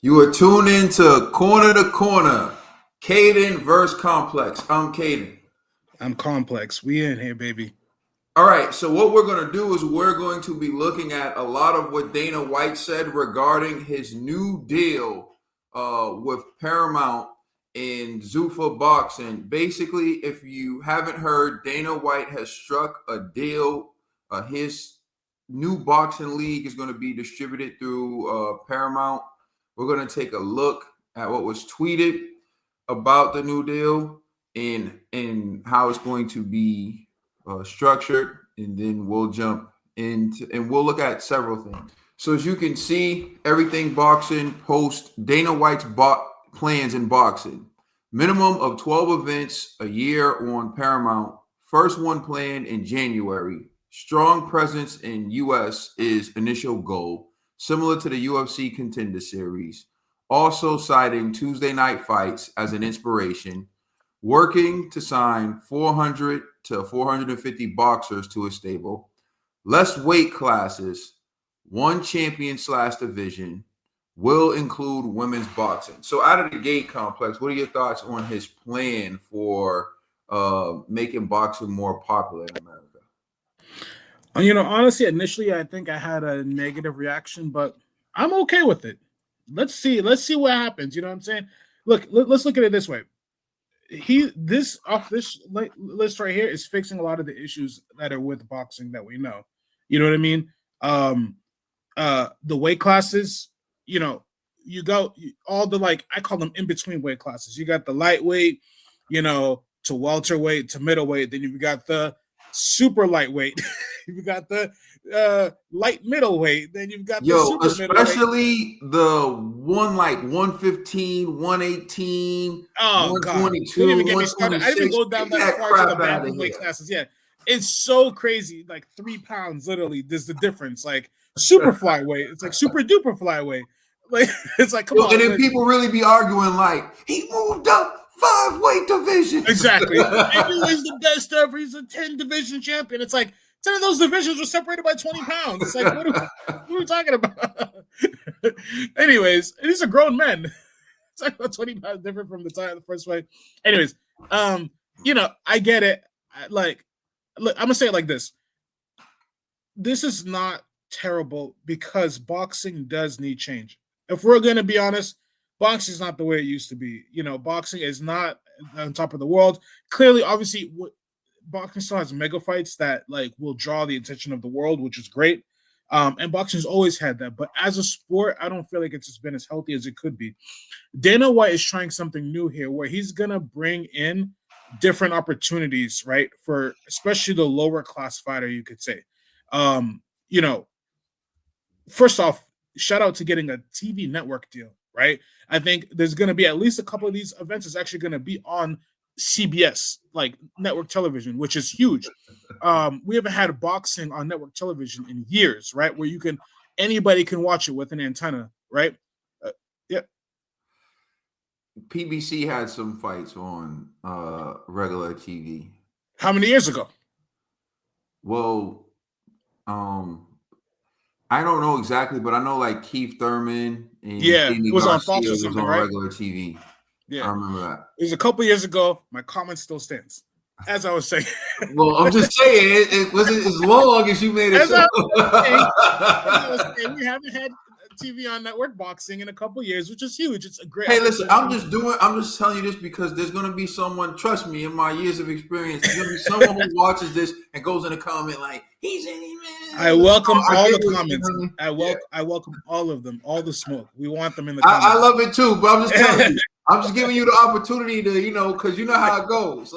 You are tuned into Corner to Corner, Caden versus Complex. I'm Caden. I'm complex. We in here, baby. All right, so what we're going to do is we're going to be looking at a lot of what Dana White said regarding his new deal with Paramount in Zuffa Boxing. Basically, if you haven't heard, Dana White has struck a deal. His new boxing league is going to be distributed through Paramount. We're going to take a look at what was tweeted about the new deal and how it's going to be structured, and then we'll jump into and we'll look at several things. So as you can see, everything boxing post Dana White's plans in boxing. Minimum of 12 events a year on Paramount. First one planned in January. Strong presence in US is initial goal, similar to the UFC Contender Series. Also citing Tuesday night fights as an inspiration, working to sign 400 to 450 boxers to his stable, less weight classes, one champion slash division, will include women's boxing. So out of the gate, Complex, what are your thoughts on his plan for making boxing more popular in America? Honestly, initially, I think I had a negative reaction, but I'm okay with it. Let's see. Let's see what happens. You know what I'm saying? Look, let's look at it this way. This off this list right here is fixing a lot of the issues that are with boxing that we know. You know what I mean? The weight classes. You go all the I call them in between weight classes. You got the lightweight, to welterweight to middleweight. Then you've got the super lightweight. You've got the light middleweight. Then you've got the super especially the one like 115, 118, oh god, 122, don't even get me started. I didn't even go down that far to the bantamweight classes. Yeah, it's so crazy. Like 3 pounds, literally. There's the difference. Like super flyweight. It's like super duper flyweight. Like it's like come on. And then people really be arguing like he moved up 5 weight divisions. Exactly. Maybe he's the best ever. He's a 10 division champion. It's like 10 of those divisions were separated by 20 pounds. It's like, what are we talking about? Anyways, these are grown men. It's like about 20 pounds different from the time of the first fight. Anyways, I get it. Look, I'm gonna say it like this. This is not terrible because boxing does need change. If we're gonna be honest, boxing is not the way it used to be. Boxing is not on top of the world. Clearly, obviously, boxing still has mega fights that will draw the attention of the world, which is great. And boxing's always had that. But as a sport, I don't feel like it's just been as healthy as it could be. Dana White is trying something new here where he's going to bring in different opportunities, right? For especially the lower class fighter, you could say. First off, shout out to getting a TV network deal, right? I think there's going to be at least a couple of these events is actually going to be on CBS, like network television, which is huge. We haven't had boxing on network television in years, right? Where anybody can watch it with an antenna, right? Yeah. PBC had some fights on regular TV. How many years ago? Well, I don't know exactly, but I know like Keith Thurman and it was on Fox or something, right? Regular TV. Yeah, I remember that. It was a couple years ago. My comment still stands, as I was saying. Well, I'm just saying it wasn't as long as you made it. As I was saying, we haven't had TV on network boxing in a couple years, which is huge. It's a great. Hey, listen, I'm just telling you this because there's going to be someone. Trust me, in my years of experience, there's going to be someone who watches this and goes in a comment like, "He's in it, man." I welcome all the comments. I welcome all of them, all the smoke. We want them in the comments. I love it too, but I'm just telling you. I'm just giving you the opportunity to, because you know how it goes.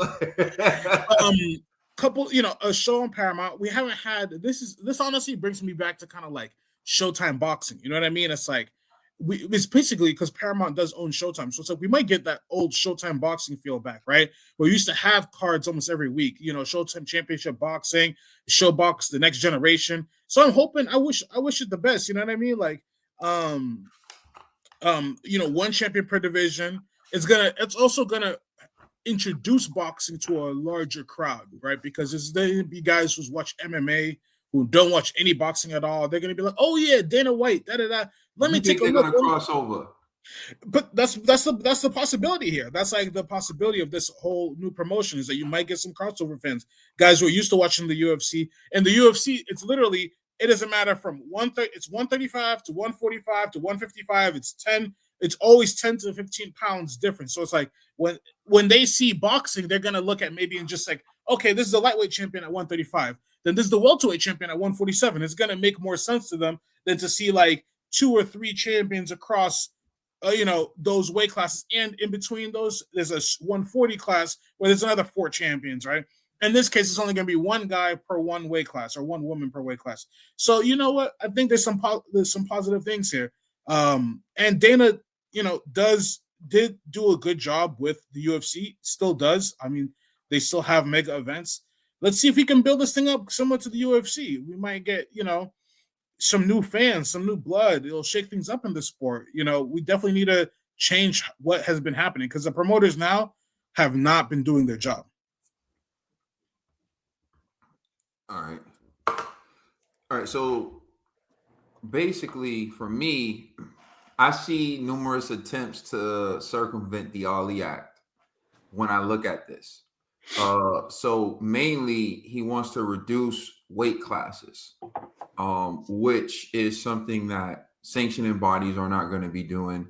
A show on Paramount. We haven't had this honestly brings me back to kind of like Showtime boxing. You know what I mean? It's like it's basically because Paramount does own Showtime. So it's like we might get that old Showtime boxing feel back, right? Where we used to have cards almost every week, Showtime Championship Boxing, Showbox, The Next Generation. So I'm hoping, I wish it the best, you know what I mean? Like, one champion per division. It's also gonna introduce boxing to a larger crowd, right? Because there's gonna be guys who watch MMA who don't watch any boxing at all. They're gonna be like, "Oh yeah, Dana White, da da da." Let me take a look. Crossover. But that's the possibility here. That's like the possibility of this whole new promotion is that you might get some crossover fans, guys who are used to watching the UFC. And the UFC, it's literally it doesn't matter from 130, it's 135 to 145 to 155. It's 10. It's always 10 to 15 pounds difference. So it's like when they see boxing, they're gonna look at maybe and just like, okay, this is the lightweight champion at 135. Then this is the welterweight champion at 147. It's gonna make more sense to them than to see like 2 or 3 champions across those weight classes, and in between those there's a 140 class where there's another 4 champions, right? In this case it's only going to be one guy per one weight class, or one woman per weight class. So you know what, I think there's some positive things here. And Dana did do a good job with the UFC, still does. I mean, they still have mega events. Let's see if we can build this thing up similar to the UFC. We might get some new fans, some new blood. It'll shake things up in the sport. We definitely need to change what has been happening because the promoters now have not been doing their job. All right. So basically, for me, I see numerous attempts to circumvent the Ali Act when I look at this. So mainly, he wants to reduce weight classes, which is something that sanctioning bodies are not going to be doing.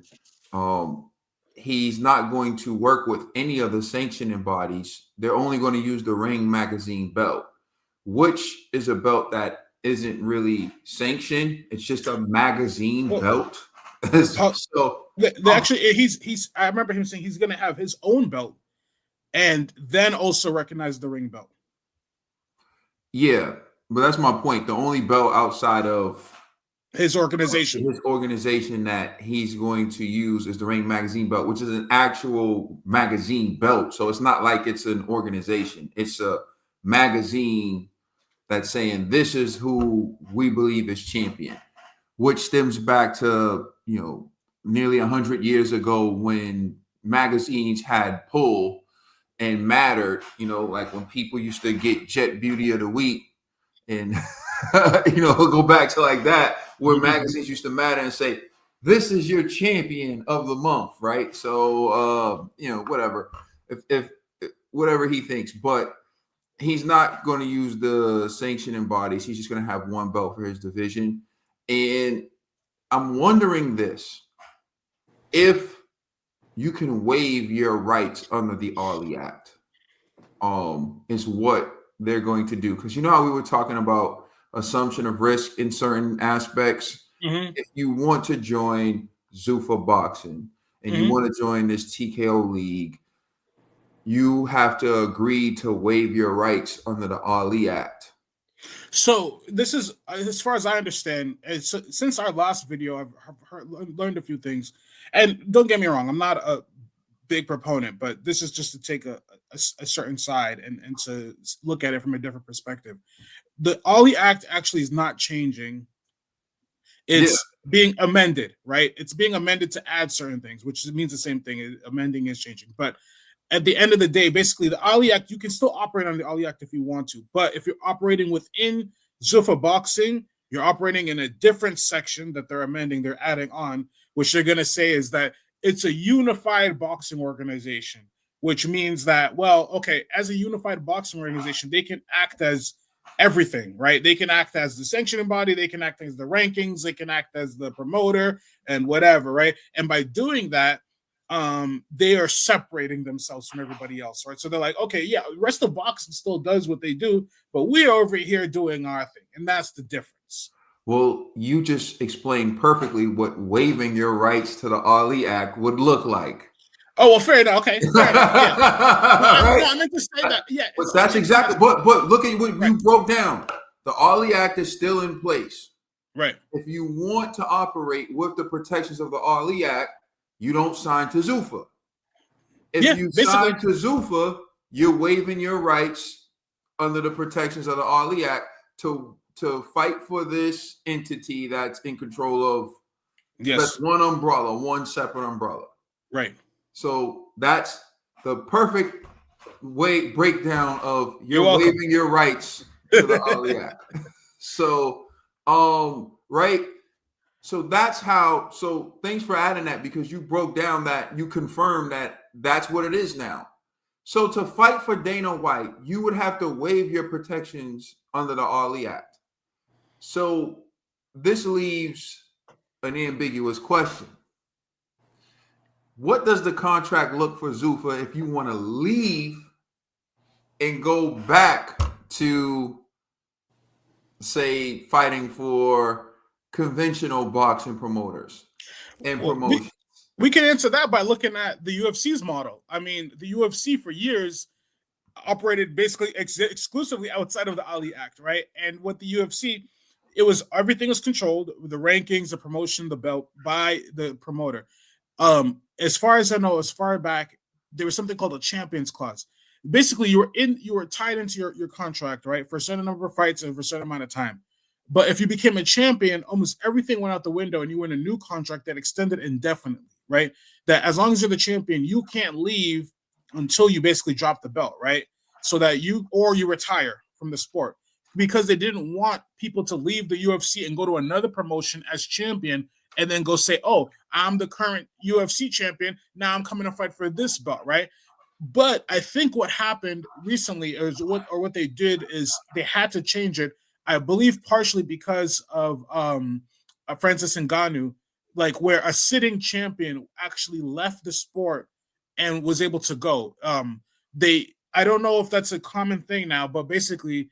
He's not going to work with any of the sanctioning bodies. They're only going to use the Ring Magazine belt, which is a belt that isn't really sanctioned. It's just a magazine belt. So actually, I remember him saying he's going to have his own belt and then also recognize the ring belt. Yeah, but that's my point. The only belt outside of his organization that he's going to use is the Ring Magazine belt, which is an actual magazine belt. So it's not like it's an organization. It's a magazine that's saying this is who we believe is champion, which stems back to, nearly 100 years ago when magazines had pull and mattered, like when people used to get Jet Beauty of the Week and, go back to like that, where magazines used to matter and say, this is your champion of the month, right? So, whatever, if whatever he thinks, but he's not going to use the sanctioning bodies. He's just going to have one belt for his division. And I'm wondering this, if you can waive your rights under the Ali Act, is what they're going to do. Because you know how we were talking about assumption of risk in certain aspects? Mm-hmm. If you want to join Zuffa Boxing and you want to join this TKO league, you have to agree to waive your rights under the Ali Act. So this is, as far as I understand, since our last video, I've learned a few things. And don't get me wrong, I'm not a big proponent, but this is just to take a certain side and to look at it from a different perspective. The Ali Act actually is not changing. It's being amended, right? It's being amended to add certain things, which means the same thing. Amending is changing. But at the end of the day, basically, the Ali Act, you can still operate on the Ali Act if you want to. But if you're operating within Zuffa Boxing, you're operating in a different section that they're amending, they're adding on, which they're going to say is that it's a unified boxing organization, which means that, well, okay, as a unified boxing organization, they can act as everything, right? They can act as the sanctioning body, they can act as the rankings, they can act as the promoter and whatever, right? And by doing that, they are separating themselves from everybody else, right? So they're like, okay, yeah, the rest of boxing still does what they do, but we're over here doing our thing, and that's the difference. Well, you just explained perfectly what waiving your rights to the Ali Act would look like. Oh, well, fair enough. Okay, fair enough. Yeah. Right? I meant to say that. Yeah, but that's exactly. But look at what you broke down. The Ali Act is still in place. Right. If you want to operate with the protections of the Ali Act, you don't sign to Zuffa. If you sign to Zuffa, you're waiving your rights under the protections of the Ali Act to fight for this entity that's in control of that's one umbrella, one separate umbrella. Right. So that's the perfect breakdown of you're waiving your rights to the Ali Act. So, right. So that's how. So thanks for adding that because you broke down that you confirmed that that's what it is now. So to fight for Dana White, you would have to waive your protections under the Ali Act. So this leaves an ambiguous question. What does the contract look for Zuffa if you want to leave and go back to, say, fighting for conventional boxing promoters and Well, promotions? we can answer that by looking at the UFC's model. I mean, the UFC for years operated basically exclusively outside of the Ali Act, right? And with the UFC, it was everything was controlled, the rankings, the promotion, the belt by the promoter. As far as I know, as far back, there was something called a champions clause. Basically, you were tied into your contract, right, for a certain number of fights and for a certain amount of time. But if you became a champion, almost everything went out the window, and you went a new contract that extended indefinitely, right? That as long as you're the champion, you can't leave until you basically drop the belt, right? So that you retire from the sport because they didn't want people to leave the UFC and go to another promotion as champion and then go say, "Oh, I'm the current UFC champion. Now I'm coming to fight for this belt," right? But I think what happened recently is what they did is they had to change it. I believe partially because of Francis Ngannou, like where a sitting champion actually left the sport and was able to go. They I don't know if that's a common thing now, but basically,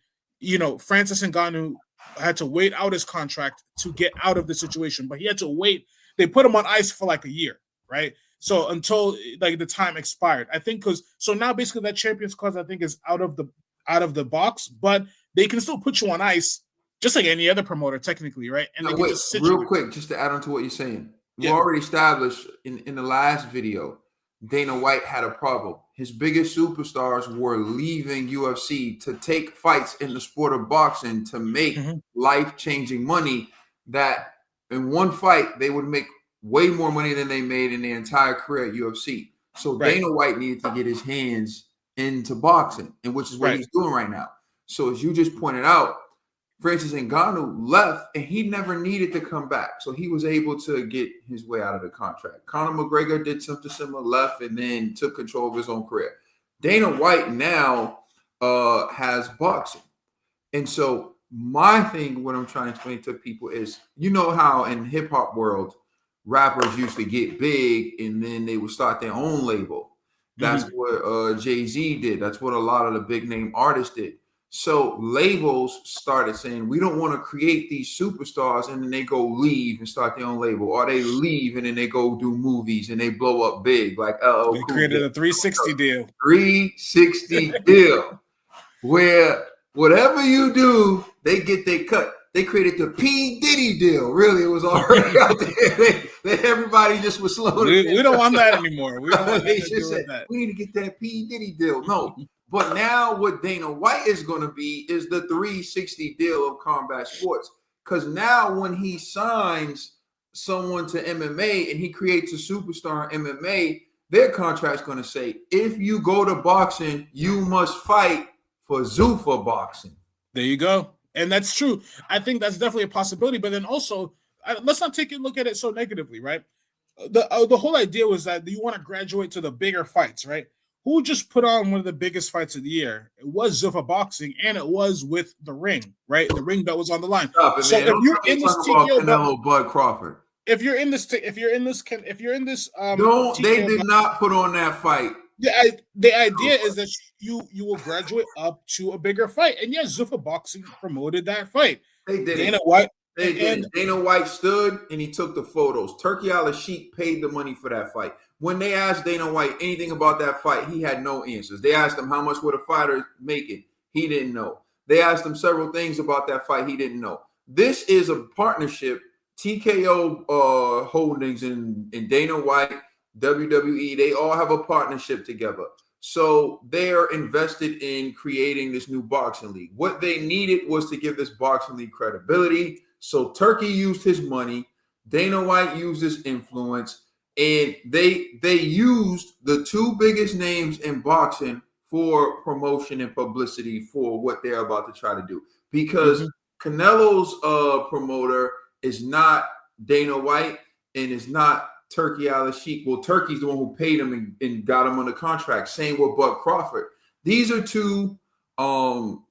Francis Ngannou had to wait out his contract to get out of the situation, but he had to wait. They put him on ice for like a year, right? So until like the time expired, I think because so now basically that champions clause I think is out of the box, but they can still put you on ice just like any other promoter technically, right? And Now, they can wait, just sit real you. quick, just to add on to what you're saying. We Yeah. already established in the last video, Dana White had a problem. His biggest superstars were leaving UFC to take fights in the sport of boxing to make Mm-hmm. life-changing money that in one fight they would make way more money than they made in their entire career at UFC. So Right. Dana White needed to get his hands into boxing, and which is what Right. he's doing right now. So as you just pointed out, Francis Ngannou left and he never needed to come back. So he was able to get his way out of the contract. Conor McGregor did something similar, left, and then took control of his own career. Dana White now has boxing. And so my thing, what I'm trying to explain to people is, you know how in hip hop world, rappers used to get big and then they would start their own label. That's Mm-hmm. what Jay-Z did. That's what a lot of the big name artists did. So labels started saying, we don't want to create these superstars, and then they go leave and start their own label, or they leave and then they go do movies and they blow up big like LL They Cool J. created a 360 deal. 360 deal where whatever you do, they get their cut. They created the P. Diddy deal. Really, it was already out there. Everybody just was slow. We don't want that anymore. We don't want They nothing to just do said, with that. we need to get that P. Diddy deal. No. But now what Dana White is going to be is the 360 deal of combat sports. Because now when he signs someone to MMA and he creates a superstar in MMA, their contract's going to say, if you go to boxing, you must fight for Zuffa boxing. There you go. And that's true. I think that's definitely a possibility. But then also, let's not take a look at it so negatively, right? The whole idea was that you want to graduate to the bigger fights, right? Who just put on one of the biggest fights of the year? It was Zuffa boxing, and it was with the ring, right? The ring belt was on the line. Stop it, So man. if Don't you're tell me in this talking about TKO belt, Canelo Bud Crawford. if you're in this Don't they TKO did belt, not put on that fight. the idea is that you will graduate up to a bigger fight, and yes, Zuffa boxing promoted that fight. They did Dana it. White They did and it. Dana White stood and he took the photos. Turkey Al-Sheikh paid the money for that fight. When they asked Dana White anything about that fight, he had no answers. They asked him how much would a fighter make it. He didn't know. They asked him several things about that fight. He didn't know. This is a partnership. TKO Holdings and Dana White, WWE, they all have a partnership together. So they're invested in creating this new boxing league. What they needed was to give this boxing league credibility. So Turkey used his money, Dana White used his influence, and they used the two biggest names in boxing for promotion and publicity for what they're about to try to do. Because Canelo's promoter is not Dana White, and it's not Turkey Al-Sheikh. Well, Turkey's the one who paid him and got him under contract. Same with Bud Crawford. These are two solo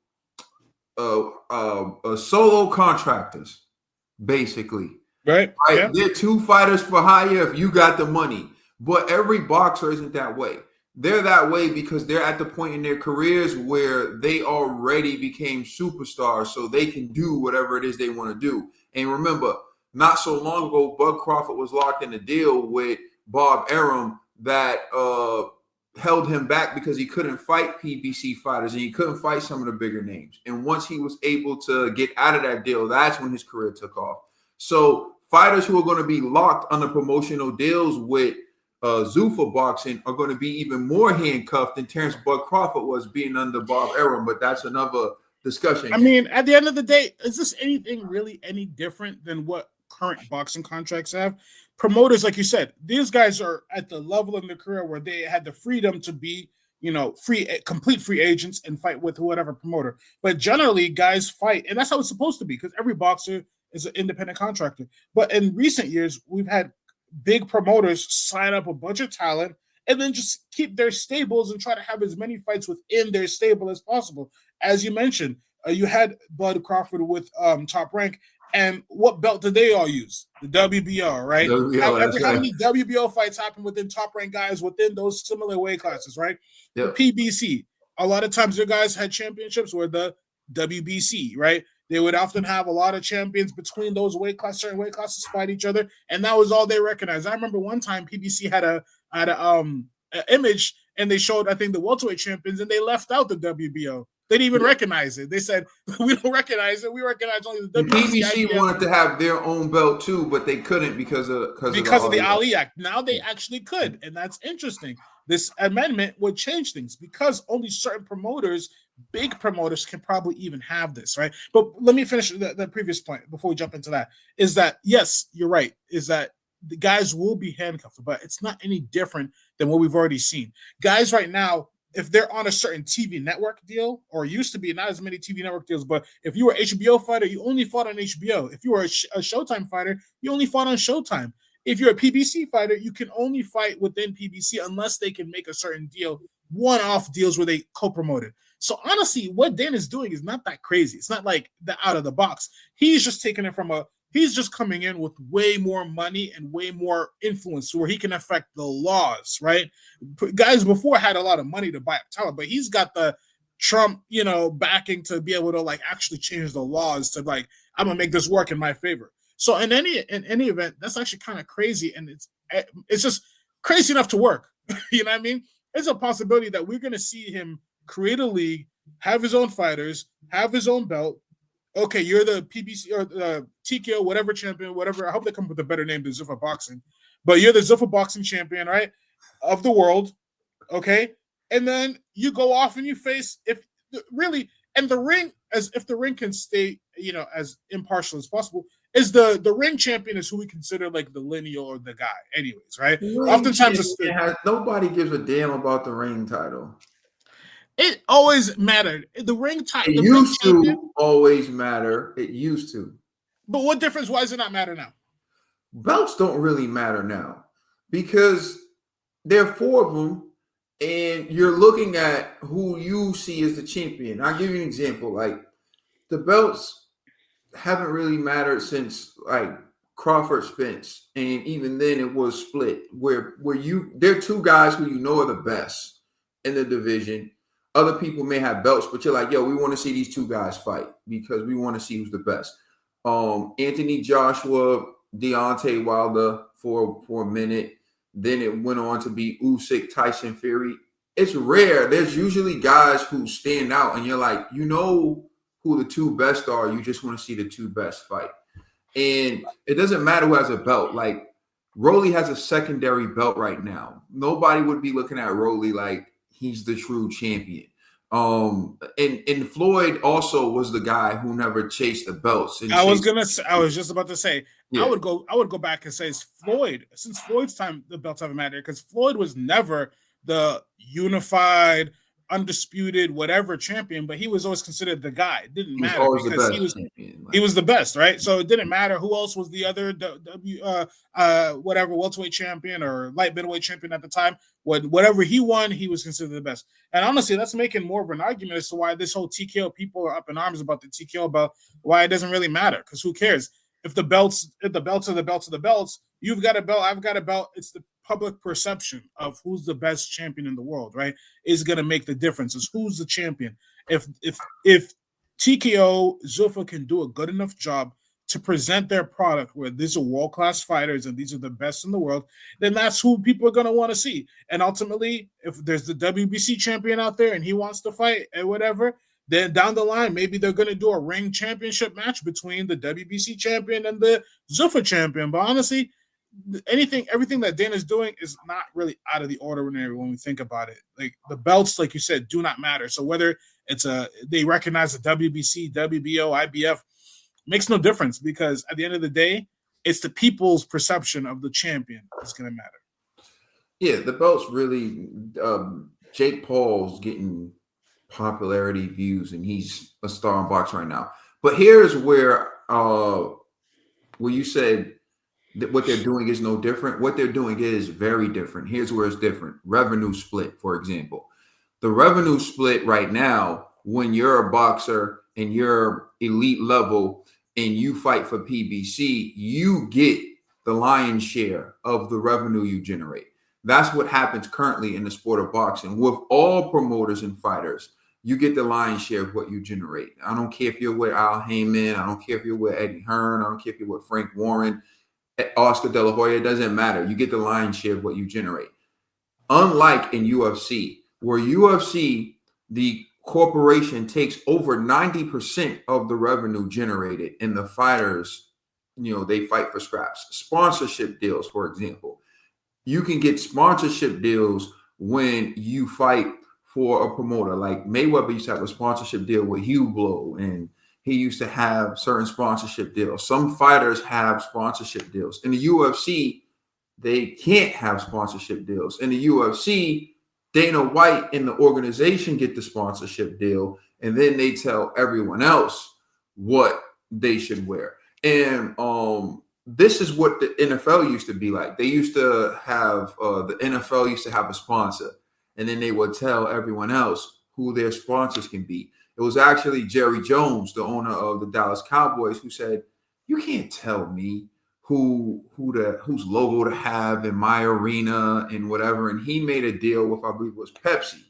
contractors, basically. Right. Yeah. They're two fighters for hire if you got the money. But every boxer isn't that way. They're that way because they're at the point in their careers where they already became superstars, so they can do whatever it is they want to do. And remember, not so long ago, Bud Crawford was locked in a deal with Bob Arum that held him back because he couldn't fight PBC fighters and he couldn't fight some of the bigger names. And once he was able to get out of that deal, that's when his career took off. So fighters who are going to be locked under promotional deals with Zuffa Boxing are going to be even more handcuffed than Terrence Bud Crawford was being under Bob Arum, but that's another discussion. I mean, at the end of the day, is this anything really any different than what current boxing contracts have? Promoters, like you said, these guys are at the level in their career where they had the freedom to be, complete free agents and fight with whatever promoter. But generally, guys fight, and that's how it's supposed to be because every boxer is an independent contractor. But in recent years, we've had big promoters sign up a bunch of talent and then just keep their stables and try to have as many fights within their stable as possible. As you mentioned, you had Bud Crawford with Top Rank, and what belt did they all use? The WBO, right? How many WBO fights happen within Top Rank guys within those similar weight classes, right? Yep. The PBC, a lot of times their guys had championships with the WBC, right? They would often have a lot of champions between those certain weight classes fight each other, and that was all they recognized. I remember one time PBC had an image, and they showed, I think, the welterweight champions, and they left out the WBO. They didn't even recognize it. They said, we don't recognize it. We recognize only the WBC. PBC wanted to have their own belt too, but they couldn't because of the Ali Act. Now they actually could, and that's interesting. This amendment would change things because only certain promoters, big promoters, can probably even have this, right? But let me finish the previous point before we jump into that. Is that, yes, you're right, is that the guys will be handcuffed, but it's not any different than what we've already seen. Guys right now, if they're on a certain TV network deal, or used to be not as many TV network deals, but if you were an HBO fighter, you only fought on HBO. If you were a Showtime fighter, you only fought on Showtime. If you're a PBC fighter, you can only fight within PBC unless they can make a certain deal, one-off deals where they co-promoted. So honestly, what Dan is doing is not that crazy. It's not like the out of the box. He's just taking it from he's just coming in with way more money and way more influence where he can affect the laws, right? Guys before had a lot of money to buy up talent, but he's got the Trump, backing to be able to actually change the laws to I'm gonna make this work in my favor. So in any event, that's actually kind of crazy, and it's just crazy enough to work. You know what I mean? It's a possibility that we're gonna see him create a league, have his own fighters, have his own belt. Okay, you're the PBC or the TKO, whatever champion, whatever. I hope they come up with a better name than Zuffa Boxing. But you're the Zuffa Boxing champion, right, of the world. Okay, and then you go off and you face and the ring, as if the ring can stay, as impartial as possible, is the ring champion is who we consider the lineal or the guy, anyways, right? Oftentimes, nobody gives a damn about the ring title. It always mattered. The ring title. It used to always matter. It used to. But what difference? Why does it not matter now? Belts don't really matter now because there are 4 of them, and you're looking at who you see as the champion. I'll give you an example. The belts haven't really mattered since Crawford Spence, and even then it was split. Where there are 2 guys who are the best in the division. Other people may have belts, but you're like, yo, we want to see these 2 guys fight because we want to see who's the best. Anthony Joshua, Deontay Wilder for a minute. Then it went on to be Usyk, Tyson Fury. It's rare. There's usually guys who stand out, and you're like, who the 2 best are. You just want to see the 2 best fight. And it doesn't matter who has a belt. Rolly has a secondary belt right now. Nobody would be looking at Rolly like he's the true champion. And Floyd also was the guy who never chased the belts. I was just about to say, yeah. I would go back and say since Floyd's time, the belts haven't mattered because Floyd was never the unified undisputed whatever champion, but he was always considered the guy. It didn't He was matter always the because best he was champion. he was the best, right? So it didn't matter who else was the other whatever welterweight champion or light middleweight champion at the time. Whatever he won, he was considered the best. And honestly, that's making more of an argument as to why this whole TKO people are up in arms about the TKO, about why it doesn't really matter. Because who cares if the belts are the belts are the belts? You've got a belt, I've got a belt. It's the public perception of who's the best champion in the world, right? Is going to make the difference. Is who's the champion. If TKO Zuffa can do a good enough job to present their product where these are world-class fighters and these are the best in the world, then that's who people are going to want to see. And ultimately, if there's the WBC champion out there and he wants to fight and whatever, then down the line, maybe they're going to do a ring championship match between the WBC champion and the Zuffa champion. But honestly, everything that Dana's doing is not really out of the ordinary when we think about it. Like the belts, like you said, do not matter. So whether they recognize the WBC, WBO, IBF, makes no difference, because at the end of the day, it's the people's perception of the champion that's going to matter. Yeah, the belts really. Jake Paul's getting popularity views, and he's a star in boxing right now. But here's where you said that what they're doing is no different. What they're doing is very different. Here's where it's different. Revenue split, for example. The revenue split right now, when you're a boxer and you're elite level and you fight for PBC, you get the lion's share of the revenue you generate. That's what happens currently in the sport of boxing. With all promoters and fighters, you get the lion's share of what you generate. I don't care if you're with Al Heyman. I don't care if you're with Eddie Hearn. I don't care if you're with Frank Warren, Oscar De La Hoya. It doesn't matter. You get the lion's share of what you generate. Unlike in UFC, where UFC, the corporation takes over 90% of the revenue generated, and the fighters, they fight for scraps. Sponsorship deals, for example. You can get sponsorship deals when you fight for a promoter. Like Mayweather used to have a sponsorship deal with Hugh Blow, and he used to have certain sponsorship deals. Some fighters have sponsorship deals. In the UFC, they can't have sponsorship deals. In the UFC, Dana White and the organization get the sponsorship deal, and then they tell everyone else what they should wear. And this is what the NFL used to be like. They used to have the NFL used to have a sponsor, and then they would tell everyone else who their sponsors can be. It was actually Jerry Jones, the owner of the Dallas Cowboys, who said, "You can't tell me whose logo to have in my arena and whatever." And he made a deal with, I believe it was Pepsi,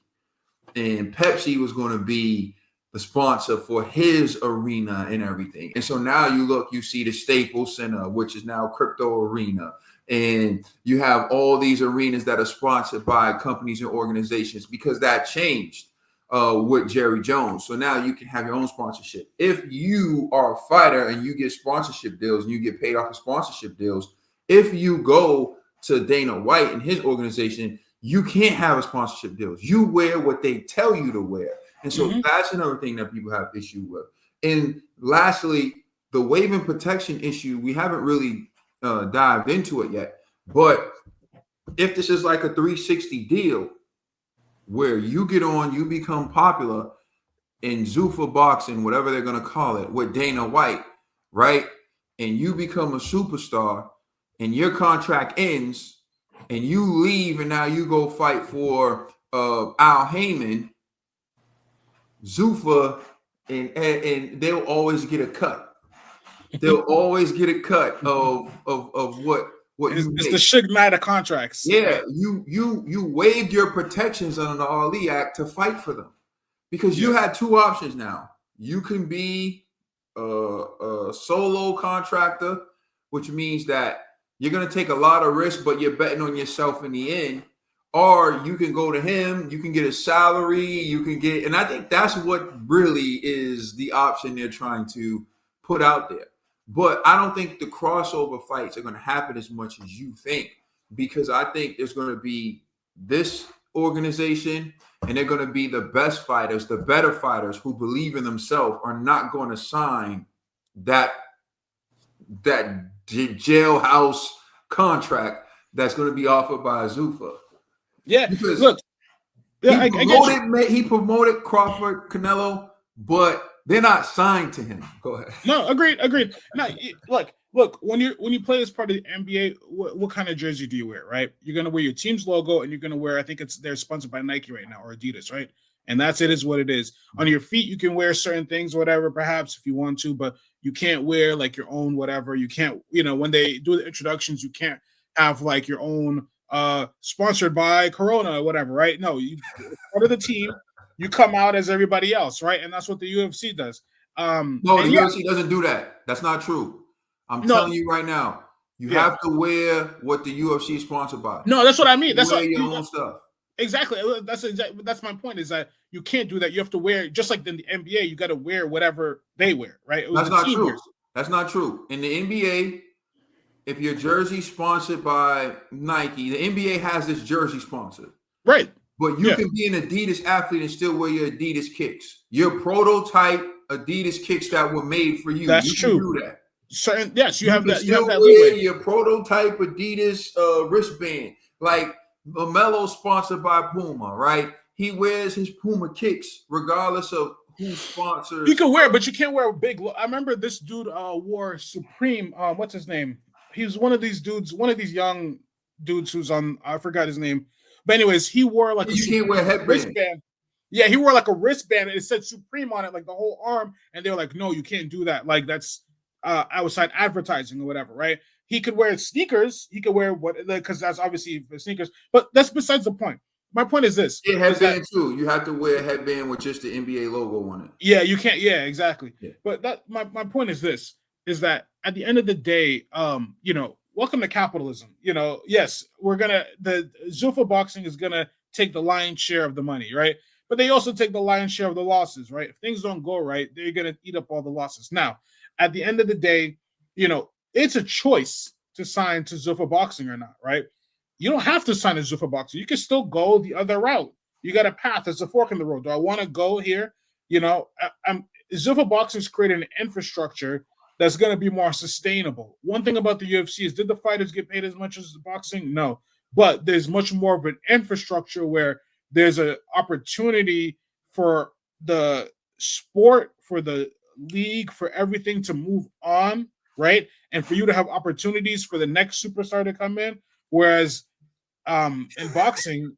and Pepsi was going to be the sponsor for his arena and everything. And so now you see the Staples Center, which is now Crypto Arena, and you have all these arenas that are sponsored by companies and organizations, because that changed with Jerry Jones. So now you can have your own sponsorship. If you are a fighter and you get sponsorship deals and you get paid off of sponsorship deals, if you go to Dana White and his organization, you can't have a sponsorship deals. You wear what they tell you to wear. And so that's another thing that people have issue with. And lastly, the wave protection issue, we haven't really dived into it yet. But if this is like a 360 deal, where you get on, you become popular in Zuffa boxing, whatever they're going to call it, with Dana White, right? And you become a superstar, and your contract ends, and you leave, and now you go fight for Al Heyman, Zuffa, and they'll always get a cut. They'll always get a cut of what it's the Suge Knight of contracts. Yeah, you waived your protections under the Ali Act to fight for them, because you had two options now. You can be a solo contractor, which means that you're going to take a lot of risk, but you're betting on yourself in the end. Or you can go to him, you can get a salary, you can get, and I think that's what really is the option they're trying to put out there. But I don't think the crossover fights are going to happen as much as you think, because I think there's going to be this organization, and they're going to be the best fighters, the better fighters who believe in themselves are not going to sign that jailhouse contract that's going to be offered by Zuffa. Yeah, because, look, Yeah, I get you. He promoted Crawford, Canelo, but they're not signed to him. Go ahead. No, agreed. Now, look. When you play as part of the NBA, what kind of jersey do you wear? Right, you're gonna wear your team's logo, and you're gonna wear. I think they're sponsored by Nike right now or Adidas, right? And that's it. Is what it is. On your feet, you can wear certain things, whatever, perhaps if you want to, but you can't wear like your own whatever. You can't, when they do the introductions, you can't have like your own sponsored by Corona or whatever, right? No, you part of the team. You come out as everybody else, right? And that's what the UFC does. No, the UFC doesn't do that. That's not true. I'm telling you right now. You have to wear what the UFC is sponsored by. No, that's what I mean. That's wear your own stuff. Exactly. That's my point. Is that you can't do that. You have to wear, just like in the NBA. You got to wear whatever they wear, right? That's not true. That's not true. In the NBA, if your jersey sponsored by Nike, the NBA has this jersey sponsored, right? But you can be an Adidas athlete and still wear your Adidas kicks. Your prototype Adidas kicks that were made for you. That's true. Can do that. Certain, yes, you have that. You have that wear your prototype Adidas wristband. Like LaMelo sponsored by Puma, right? He wears his Puma kicks regardless of who sponsors. You can wear it, but you can't wear a big. I remember this dude wore Supreme. What's his name? He's one of these dudes, one of these young dudes who's on. I forgot his name. But anyways, he wore like you can't wear headband. Wristband. Yeah, he wore like a wristband and it said Supreme on it, like the whole arm. And they were like, no, you can't do that. Like that's outside advertising or whatever, right? He could wear sneakers. He could wear what, because that's obviously the sneakers. But that's besides the point. My point is this. Yeah, headband too. You have to wear a headband with just the NBA logo on it. Yeah, you can't. Yeah, exactly. Yeah. But that my point is this, is that at the end of the day, welcome to capitalism. Yes, the Zuffa boxing is gonna take the lion's share of the money, right? But they also take the lion's share of the losses, right? If things don't go right, they're gonna eat up all the losses. Now, at the end of the day, it's a choice to sign to Zuffa boxing or not, right? You don't have to sign to Zuffa boxing. You can still go the other route. You got a path. There's a fork in the road. Do I want to go here? Zuffa boxing's created an infrastructure that's going to be more sustainable. One thing about the UFC is, did the fighters get paid as much as the boxing? No. But there's much more of an infrastructure where there's an opportunity for the sport, for the league, for everything to move on, right? And for you to have opportunities for the next superstar to come in. Whereas in boxing,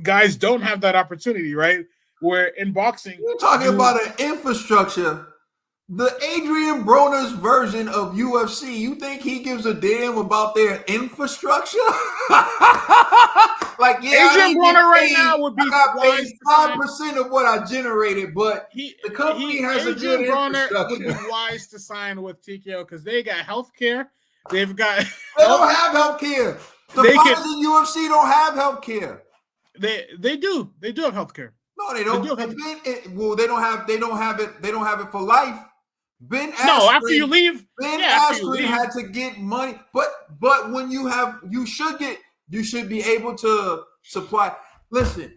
guys don't have that opportunity, right? Where in boxing, you're talking about an infrastructure. The Adrian Broner's version of UFC, you think he gives a damn about their infrastructure? Like, yeah, Adrian Broner right now would be 5% of what I generated, but the company has a good infrastructure. Would be wise to sign with TKO because they got healthcare. They've got. They don't have healthcare. The fighters in UFC don't have healthcare. They do. They do have healthcare. No, they don't. They don't have it. They don't have it for life. Ben Askren, no, after you leave, Ben Askren had to get money, but when you should be able to supply. Listen,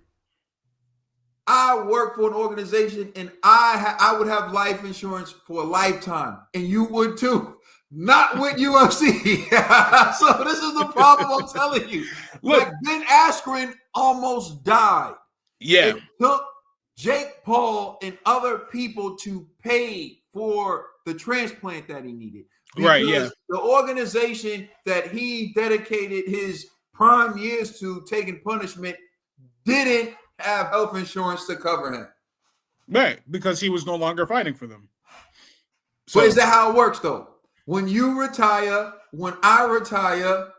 I work for an organization, and I would have life insurance for a lifetime, and you would too. Not with UFC. So this is the problem I'm telling you. Look, like Ben Askren almost died. Yeah, it took Jake Paul and other people to pay for the transplant that he needed. Right, yeah. The organization that he dedicated his prime years to taking punishment didn't have health insurance to cover him. Right, because he was no longer fighting for them. So is that how it works, though? When you retire, when I retire,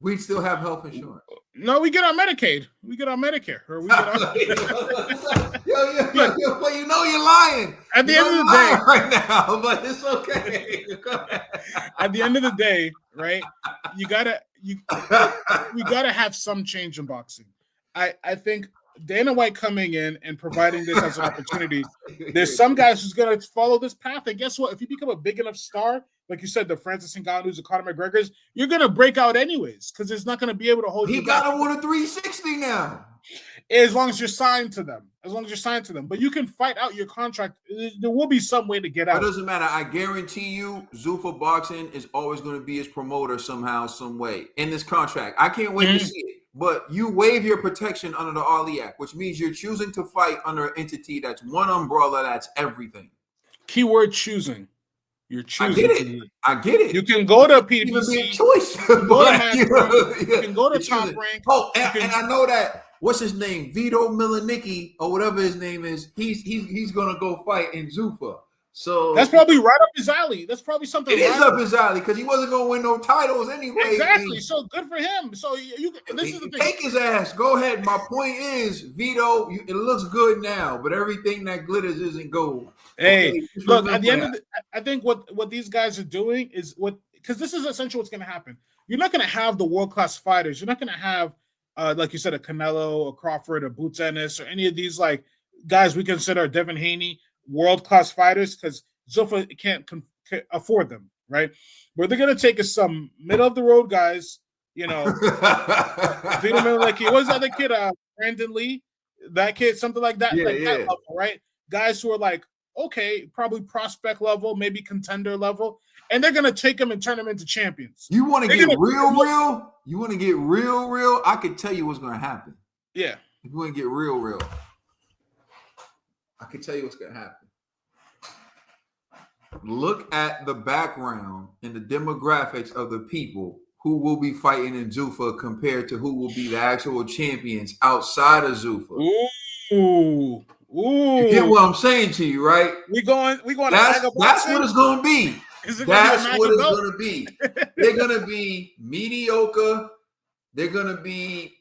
we still have health insurance. No, we get our Medicaid. We get our Medicare. Or we get our... Well, you know you're lying. At the end of the day, right now, but it's okay. At the end of the day, right? We gotta have some change in boxing. I think Dana White coming in and providing this as an opportunity. There's some guys who's gonna follow this path, and guess what? If you become a big enough star, like you said, the Francis Ngannou's, the Conor McGregor's, you're gonna break out anyways because it's not gonna be able to hold you back. He got him on a 360 now. As long as you're signed to them, but you can fight out your contract. There will be some way to get out. It doesn't matter. I guarantee you, Zuffa Boxing is always going to be his promoter somehow, some way in this contract. I can't wait to see it. but you waive your protection under the Ali Act, which means you're choosing to fight under an entity that's one umbrella, that's everything. Keyword choosing. You're choosing. I get it. I get it. You can go to PBC. Even be a choice. You can go to Match Rank. You can go to Top Rank. Oh, and I know that. What's his name? Vito Milanicki or whatever his name is. He's gonna go fight in Zuffa. So that's probably right up his alley. That's probably something. It is up his alley because he wasn't gonna win no titles anyway. Exactly. So good for him. So you this is the thing. Take his ass. Go ahead. My point is, Vito. It looks good now, but everything that glitters isn't gold. Hey, okay, look. At the end of I think what these guys are doing is because this is essentially what's going to happen. You're not going to have the world class fighters. You're not going to have, like you said, a Canelo, a Crawford, a Boots Ennis, or any of these like guys we consider Devin Haney world class fighters because Zuffa can't afford them, right? Where they're going to take is some middle of the road guys. You know, Vito Milanicki. What was that other kid? Brandon Lee, that kid, something like that, that level, right? Guys who are like, okay, probably prospect level, maybe contender level, and they're gonna take them and turn them into champions. You want to get real? You want to get real? I can tell you what's gonna happen. Yeah. If you want to get real, I can tell you what's gonna happen. Look at the background and the demographics of the people who will be fighting in Zuffa compared to who will be the actual champions outside of Zuffa. Ooh. You get what I'm saying to you, right? We going. That's what it's going to be. That's what it's going to be. They're going to be mediocre. They're going to be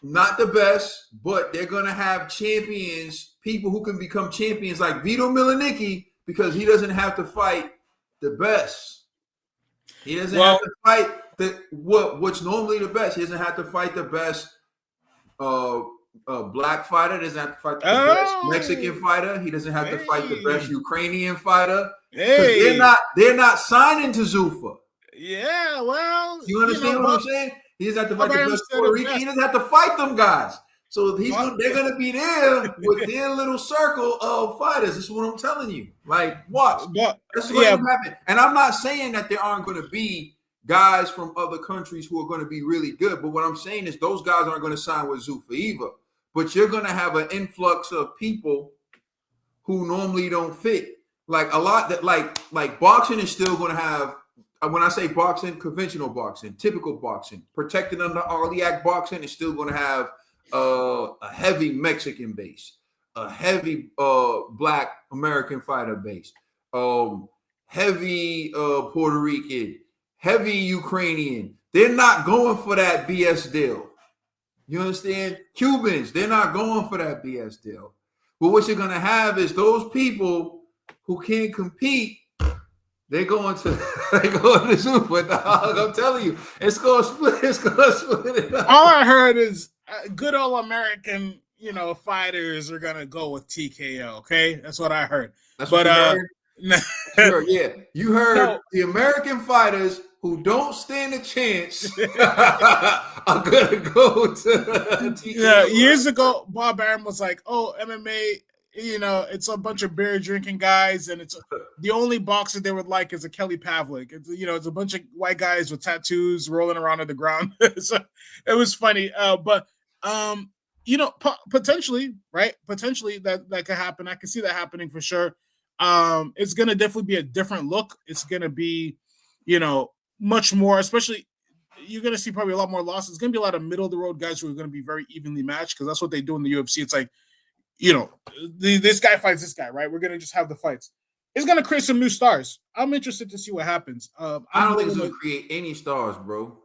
not the best, but they're going to have champions, people who can become champions like Vito Milanicki because he doesn't have to fight the best. He doesn't have to fight what's normally the best. He doesn't have to fight the best black fighter. Doesn't have to fight the best Mexican fighter. He doesn't have to fight the best Ukrainian fighter. They're not signing to Zuffa. Yeah, well, you understand what I'm saying? He doesn't have to fight the best Puerto Rican. He doesn't have to fight them guys. So they're gonna be there with their little circle of fighters. This is what I'm telling you. Like, watch. That's what's gonna happen. And I'm not saying that there aren't gonna be guys from other countries who are going to be really good. But what I'm saying is those guys aren't going to sign with Zuffa either. But you're going to have an influx of people who normally don't fit. Like a lot that like boxing is still going to have, when I say boxing, conventional boxing, typical boxing, protected under Ali Act boxing is still going to have a heavy Mexican base, a heavy black American fighter base, heavy Puerto Rican, heavy Ukrainian. They're not going for that BS deal. You understand? Cubans, they're not going for that BS deal. But what you're going to have is those people who can't compete, they're going to Zuffa. I'm telling you, it's going to split. It's going to split it up. All I heard is good old American, fighters are going to go with TKO. Okay, that's what I heard. That's what you heard? Sure, yeah. You heard the American fighters who don't stand a chance are gonna go to TKO. Yeah, years ago, Bob Arum was like, "Oh, MMA, it's a bunch of beer drinking guys, and it's the only boxer they would like is a Kelly Pavlik. It's a bunch of white guys with tattoos rolling around on the ground." So it was funny, but potentially, right? Potentially that could happen. I can see that happening for sure. It's going to definitely be a different look. It's going to be, much more, especially you're going to see probably a lot more losses. It's going to be a lot of middle of the road guys who are going to be very evenly matched because that's what they do in the UFC. It's like, this guy fights this guy, right? We're going to just have the fights. It's going to create some new stars. I'm interested to see what happens. I don't think it's going to create any stars, bro.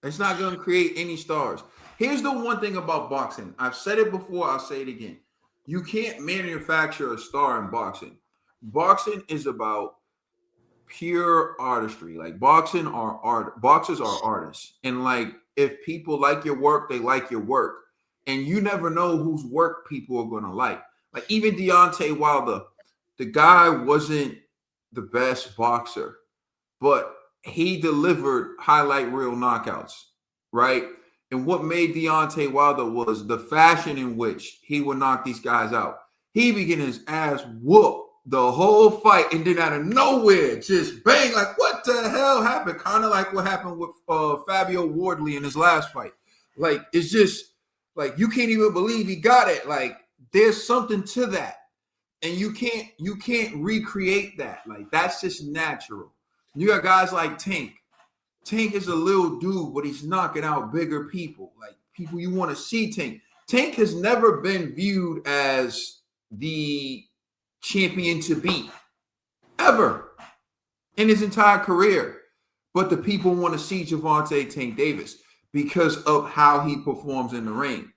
It's not going to create any stars. Here's the one thing about boxing. I've said it before. I'll say it again. You can't manufacture a star in boxing. Boxing is about pure artistry. Like boxers are artists. And like if people like your work, they like your work. And you never know whose work people are gonna like. Like even Deontay Wilder, the guy wasn't the best boxer, but he delivered highlight reel knockouts, right? And what made Deontay Wilder was the fashion in which he would knock these guys out. He be getting his ass whooped the whole fight, and then out of nowhere, just bang, like, what the hell happened? Kind of like what happened with Fabio Wardley in his last fight. Like, it's just like you can't even believe he got it. Like, there's something to that. And you can't recreate that. Like, that's just natural. You got guys like Tank. Tank is a little dude, but he's knocking out bigger people. Like, people you want to see Tank. Tank has never been viewed as the champion to beat ever in his entire career. But the people want to see Gervonta Tank Davis because of how he performs in the ring,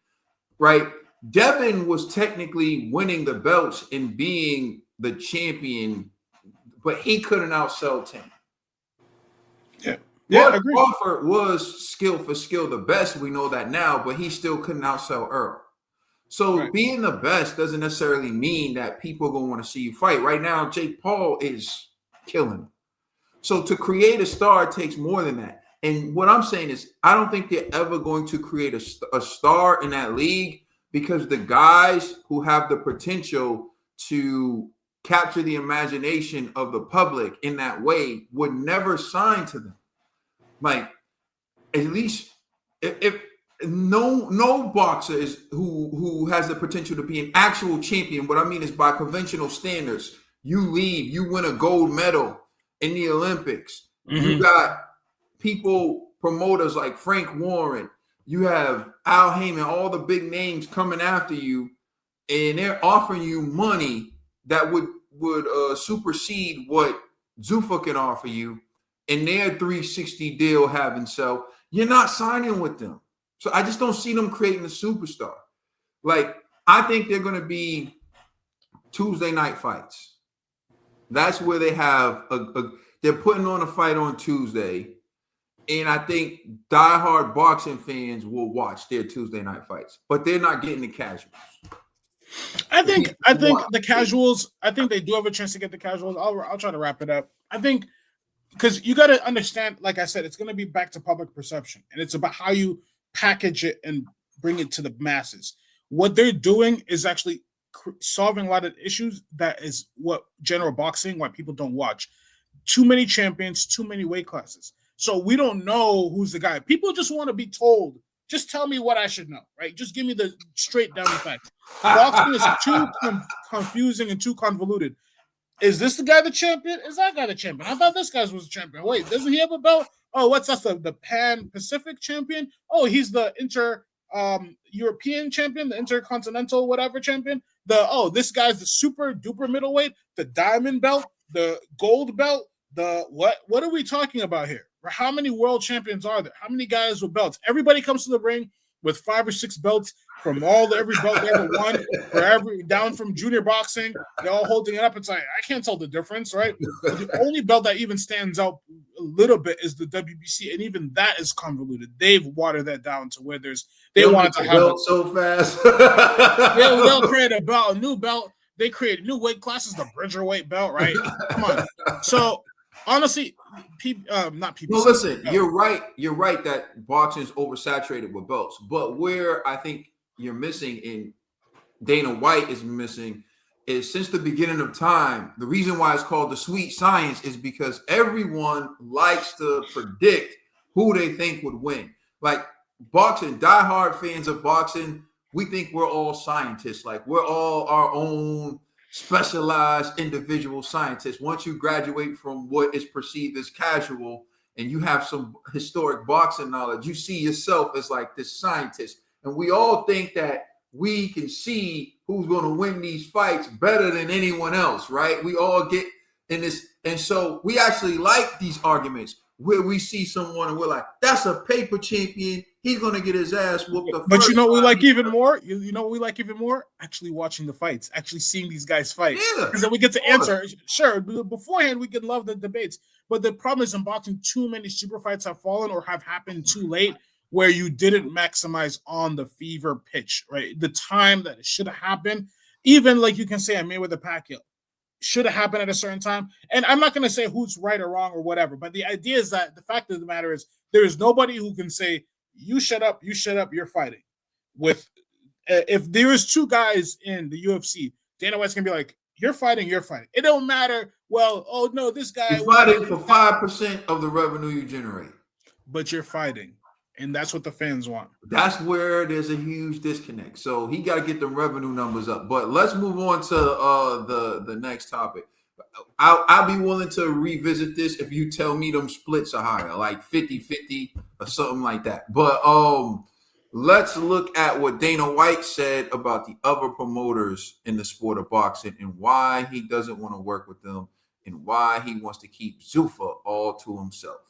right? Devin was technically winning the belts and being the champion, but he couldn't outsell Tank. Yeah. But Agreed. Crawford was skill for skill the best. We know that now, but he still couldn't outsell Earl. So being the best doesn't necessarily mean that people are going to want to see you fight. Right now, Jake Paul is killing him. So to create a star takes more than that. And what I'm saying is, I don't think they're ever going to create a star in that league because the guys who have the potential to capture the imagination of the public in that way would never sign to them. Like, at least if no boxer is who has the potential to be an actual champion. What I mean is, by conventional standards, you leave, you win a gold medal in the Olympics. Mm-hmm. You got people, promoters like Frank Warren. You have Al Heyman, all the big names coming after you, and they're offering you money that would supersede what Zuffa can offer you in their 360 deal having. So you're not signing with them. So I just don't see them creating a superstar. Like, I think they're going to be Tuesday night fights. That's where they have they're putting on a fight on Tuesday. And I think diehard boxing fans will watch their Tuesday night fights, but they're not getting the casuals. I think the casuals, I think they do have a chance to get the casuals. I'll try to wrap it up. I think because you got to understand, like I said, it's going to be back to public perception, and it's about how you package it and bring it to the masses. What they're doing is actually solving a lot of issues. That is what general boxing, why people don't watch. Too many champions, too many weight classes. So we don't know who's the guy. People just want to be told. Just tell me what I should know, right? Just give me the straight down the facts. Boxing is too confusing and too convoluted. Is this the guy the champion? Is that guy the champion? I thought this guy was the champion. Wait, doesn't he have a belt? Oh, what's that? The Pan-Pacific champion? Oh, he's the European champion, the Intercontinental whatever champion. This guy's the super duper middleweight, the diamond belt, the gold belt, the what? What are we talking about here? How many world champions are there? How many guys with belts? Everybody comes to the ring with 5 or 6 belts from every belt they ever won, down from junior boxing. They're all holding it up. It's like, I can't tell the difference, right? The only belt that even stands out a little bit is the WBC, and even that is convoluted. They've watered that down to where they wanted to have belt so fast. They'll create a new belt. They create new weight classes, the Bridgerweight belt, right? Come on. So honestly, not people. No, listen, you're right. You're right that boxing is oversaturated with belts. But where I think you're missing, and Dana White is missing, is since the beginning of time, the reason why it's called the sweet science is because everyone likes to predict who they think would win. Like boxing, diehard fans of boxing, we think we're all scientists. Like we're all our own specialized individual scientists. Once you graduate from what is perceived as casual and you have some historic boxing knowledge, you see yourself as like this scientist. And we all think that we can see who's going to win these fights better than anyone else, right? We all get in this. And so we actually like these arguments where we see someone and we're like, that's a paper champion. He's going to get his ass whooped. But you know what we like even more? You know what we like even more? Actually watching the fights, actually seeing these guys fight. Yeah. Because then we get to answer. Sure, beforehand we could love the debates. But the problem is in boxing, too many super fights have fallen or have happened too late where you didn't maximize on the fever pitch, right? The time that it should have happened. Even like you can say I Mayweather Pacquiao should have happened at a certain time. And I'm not going to say who's right or wrong or whatever. But the idea is that the fact of the matter is there is nobody who can say, you shut up, you're fighting. If there is 2 guys in the UFC, Dana White's gonna be like, you're fighting. It don't matter. Well, oh no, this guy. You're fighting for 5% of the revenue you generate. But you're fighting. and that's what the fans want. That's where there's a huge disconnect. So he got to get the revenue numbers up. But let's move on to the next topic. I'll be willing to revisit this if you tell me them splits are higher, like 50-50 or something like that. But let's look at what Dana White said about the other promoters in the sport of boxing and why he doesn't want to work with them and why he wants to keep Zuffa all to himself.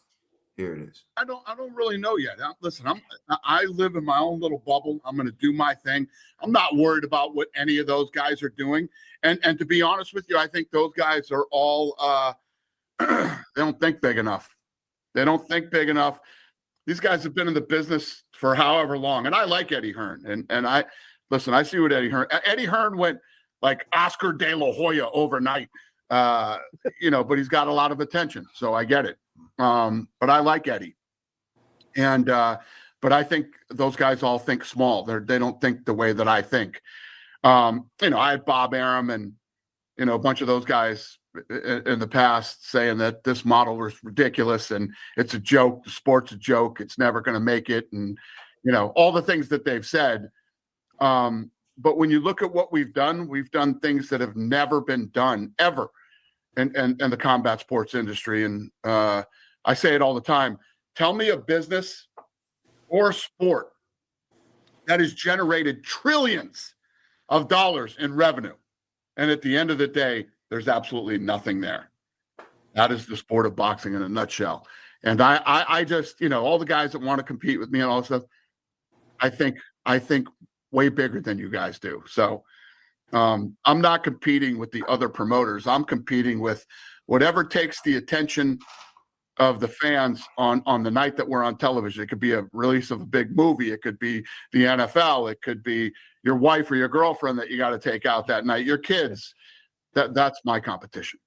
Here it is. I don't really know yet. Listen, I live in my own little bubble. I'm going to do my thing. I'm not worried about what any of those guys are doing. And to be honest with you, I think those guys are all they don't think big enough. They don't think big enough. These guys have been in the business for however long. And I like Eddie Hearn. And I see what Eddie Hearn went like Oscar De La Hoya overnight. But he's got a lot of attention. So I get it. But I like Eddie. And but I think those guys all think small. They don't think the way that I think. I had Bob Arum and a bunch of those guys in the past saying that this model was ridiculous and it's a joke. The sport's a joke. It's never going to make it. And all the things that they've said. But when you look at what we've done things that have never been done ever in the combat sports industry. And I say it all the time. Tell me a business or a sport that has generated trillions of dollars in revenue. And at the end of the day, there's absolutely nothing there. That is the sport of boxing in a nutshell. And I just, all the guys that want to compete with me and all this stuff, I think way bigger than you guys do. So I'm not competing with the other promoters. I'm competing with whatever takes the attention of the fans on the night that we're on television. It could be a release of a big movie. It could be the NFL. It could be your wife or your girlfriend that you got to take out that night, your kids. That's my competition.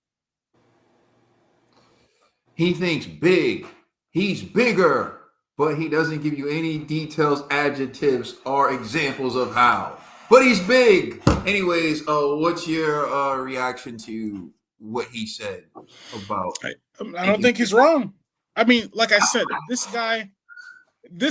He thinks big. He's bigger, but he doesn't give you any details, adjectives, or examples of how. But he's big. Anyways, what's your reaction to what he said about? I don't think he's wrong. I mean, like I said, this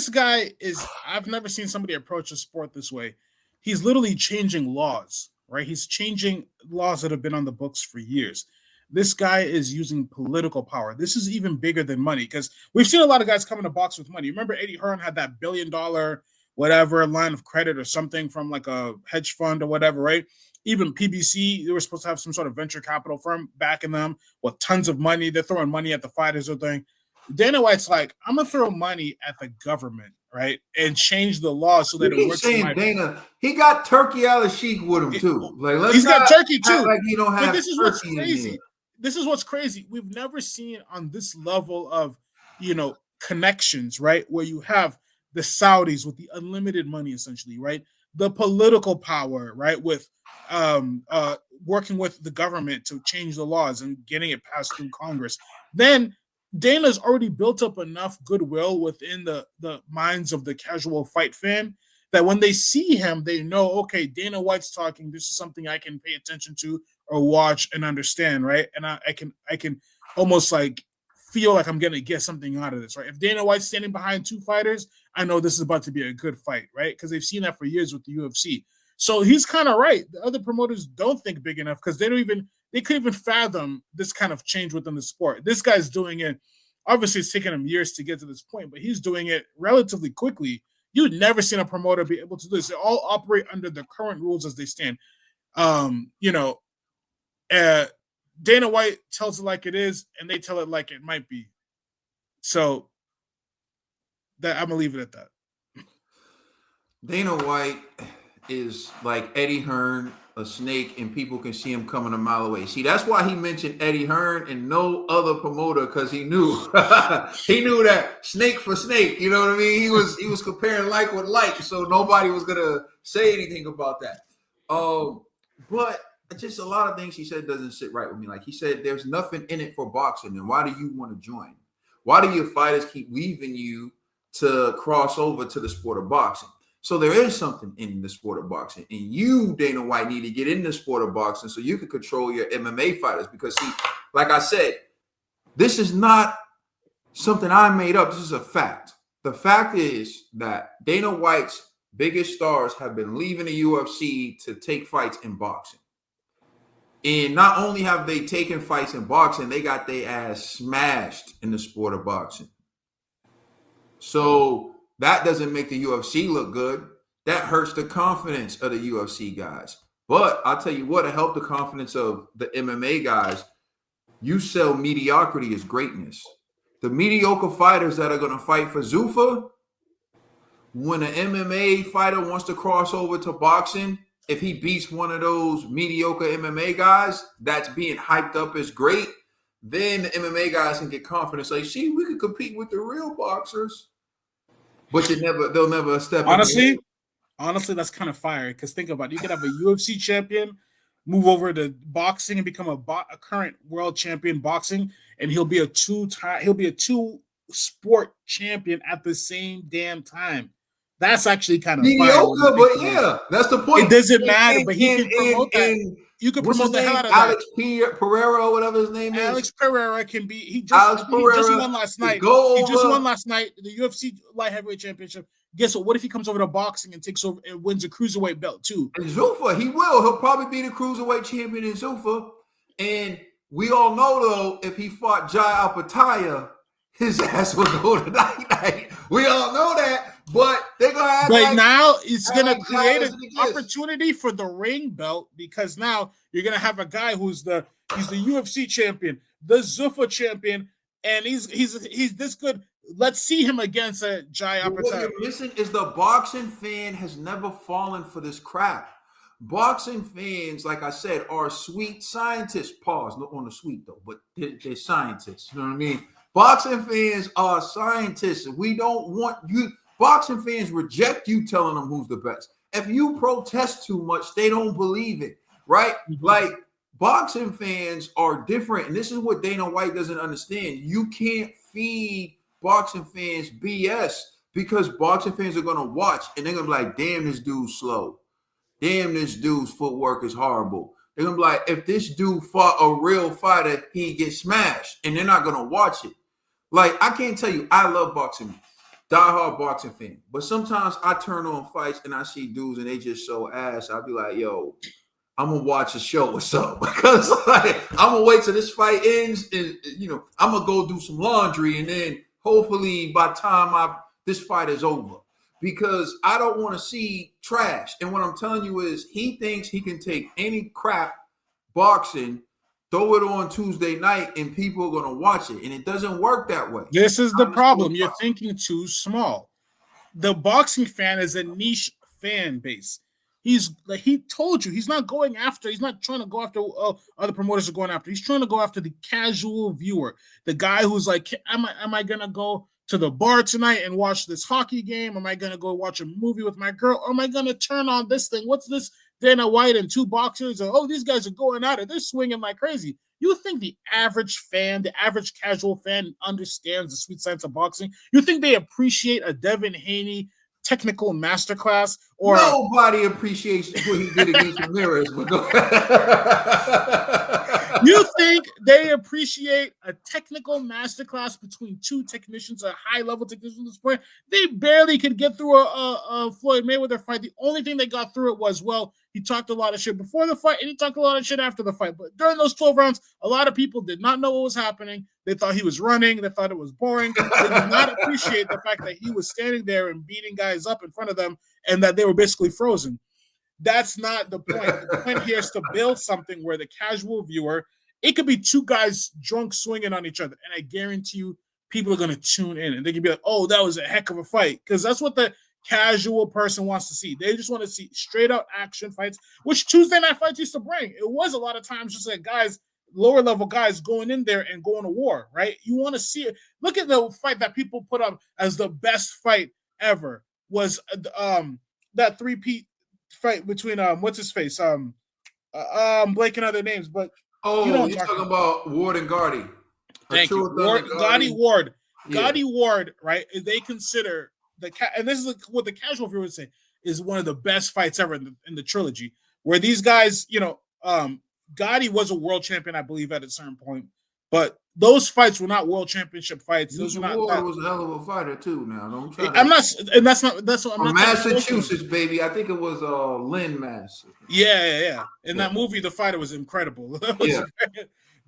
guy is. I've never seen somebody approach a sport this way. He's literally changing laws, right? He's changing laws that have been on the books for years. This guy is using political power. This is even bigger than money because we've seen a lot of guys come into box with money. Remember, Eddie Hearn had that $1 billion whatever line of credit or something from like a hedge fund or whatever, right? Even PBC, they were supposed to have some sort of venture capital firm backing them with tons of money. They're throwing money at the fighters or thing. Dana White's like, I'm gonna throw money at the government, right, and change the law so that it works. Saying Dana, he got Turkey Al-Sheikh with him too. Like he's got Turkey too. Like he don't have. But this is what's crazy. This is what's crazy. We've never seen on this level of, connections, right, where you have the Saudis with the unlimited money, essentially, right, the political power, right, with working with the government to change the laws and getting it passed through Congress. Then Dana's already built up enough goodwill within the minds of the casual fight fan that when they see him, they know, okay, Dana White's talking. This is something I can pay attention to or watch and understand, right? And I can almost like feel like I'm gonna get something out of this, right? If Dana White's standing behind two fighters, I know this is about to be a good fight, right? Because they've seen that for years with the UFC. So he's kind of right. The other promoters don't think big enough because they couldn't even fathom this kind of change within the sport. This guy's doing it. Obviously, it's taken him years to get to this point, but he's doing it relatively quickly. You'd never seen a promoter be able to do this. They all operate under the current rules as they stand. Dana White tells it like it is, and they tell it like it might be. So that I'm gonna leave it at that. Dana White is like Eddie Hearn, a snake, and people can see him coming a mile away. See, that's why he mentioned Eddie Hearn and no other promoter, because he knew he knew that snake for snake. You know what I mean? He was comparing like with like, so nobody was gonna say anything about that. But just a lot of things he said doesn't sit right with me. Like he said, there's nothing in it for boxing, and why do you want to join? Why do your fighters keep leaving you to cross over to the sport of boxing? So there is something in the sport of boxing, and you, Dana White, need to get in the sport of boxing so you can control your MMA fighters. Because see, like I said, this is not something I made up. This is a fact. The fact is that Dana White's biggest stars have been leaving the UFC to take fights in boxing. And not only have they taken fights in boxing, they got their ass smashed in the sport of boxing. So that doesn't make the UFC look good. That hurts the confidence of the UFC guys. But I'll tell you what, to help the confidence of the MMA guys, you sell mediocrity as greatness. The mediocre fighters that are going to fight for Zuffa, when an MMA fighter wants to cross over to boxing, if he beats one of those mediocre MMA guys that's being hyped up as great, then the MMA guys can get confidence. Like, see, we could compete with the real boxers. But they'll never step in. Honestly, that's kind of fire. Because think about it. You could have a UFC champion move over to boxing and become a current world champion boxing, and he'll be a two sport champion at the same damn time. That's actually kind of mediocre, but yeah, that's the point. It doesn't matter, but he can promote that. You can promote the hell out of Alex Pereira, whatever his name is. Alex Pereira can be. He just won last night. He just won last night the UFC light heavyweight championship. Guess what? What if he comes over to boxing and takes over and wins a cruiserweight belt too? And Zuffa, he will. He'll probably be the cruiserweight champion in Zuffa. And we all know though, if he fought Jai Alpataya, his ass will go to night. We all know that. But they're gonna act like now it's gonna create an opportunity for the ring belt, because now you're gonna have a guy he's the UFC champion, the Zuffa champion, and he's this good. Let's see him against a Jai Apatow. What you're missing is the boxing fan has never fallen for this crap. Boxing fans, like I said, are sweet scientists. Pause, not on the sweet though, but they're scientists. You know what I mean? Boxing fans are scientists. We don't want you. Boxing fans reject you telling them who's the best. If you protest too much, they don't believe it, right? Like, boxing fans are different, and this is what Dana White doesn't understand. You can't feed boxing fans BS, because boxing fans are going to watch, and they're going to be like, damn, this dude's slow. Damn, this dude's footwork is horrible. They're going to be like, if this dude fought a real fighter, he'd get smashed, and they're not going to watch it. Like, I can't tell you, I love boxing. Diehard boxing fan. But sometimes I turn on fights and I see dudes and they just show ass. I'll be like, yo, I'm going to watch a show. What's up? Because like, I'm going to wait till this fight ends and, I'm going to go do some laundry. And then hopefully by the time this fight is over. Because I don't want to see trash. And what I'm telling you is he thinks he can take any crap boxing, throw it on Tuesday night, and people are going to watch it. And it doesn't work that way. This is the problem. You're thinking too small. The boxing fan is a niche fan base. He told you, he's not trying to go after other promoters are going after. He's trying to go after the casual viewer, the guy who's like, am I going to go to the bar tonight and watch this hockey game? Am I going to go watch a movie with my girl? Or am I going to turn on this thing? What's this? Dana White and two boxers, these guys are going at it. They're swinging like crazy. You think the average fan, the average casual fan understands the sweet science of boxing? You think they appreciate a Devin Haney technical masterclass? Or nobody appreciates what he did against Ramirez. You think they appreciate a technical masterclass between two technicians, a high-level technician in the sport? They barely could get through a Floyd Mayweather fight. The only thing they got through it was, he talked a lot of shit before the fight, and he talked a lot of shit after the fight. But during those 12 rounds, a lot of people did not know what was happening. They thought he was running. They thought it was boring. They did not appreciate the fact that he was standing there and beating guys up in front of them and that they were basically frozen. That's not the point. The point here is to build something where the casual viewer, it could be two guys drunk swinging on each other, and I guarantee you people are going to tune in, and they can be like, oh, that was a heck of a fight, because that's what the casual person wants to see. They just want to see straight-out action fights, which Tuesday night fights used to bring. It was a lot of times just like guys, lower-level guys going in there and going to war, right? You want to see it. Look at the fight that people put up as the best fight ever was that three-peat fight between what's his face? Blanking other names, but you're talking about Ward and Gardy. Thank you, Ward. Gardy Ward, right? They consider and this is what the casual viewer would say is one of the best fights ever in the trilogy. Where these guys, Gotti was a world champion, I believe, at a certain point. But those fights were not world championship fights. Those were Future not Ward that. was a hell of a fighter too. Now don't try to. I'm not, and that's what I'm From not saying. Massachusetts, baby. I think it was Lynn, Mass. Yeah. In that movie, the fighter was incredible. Yeah.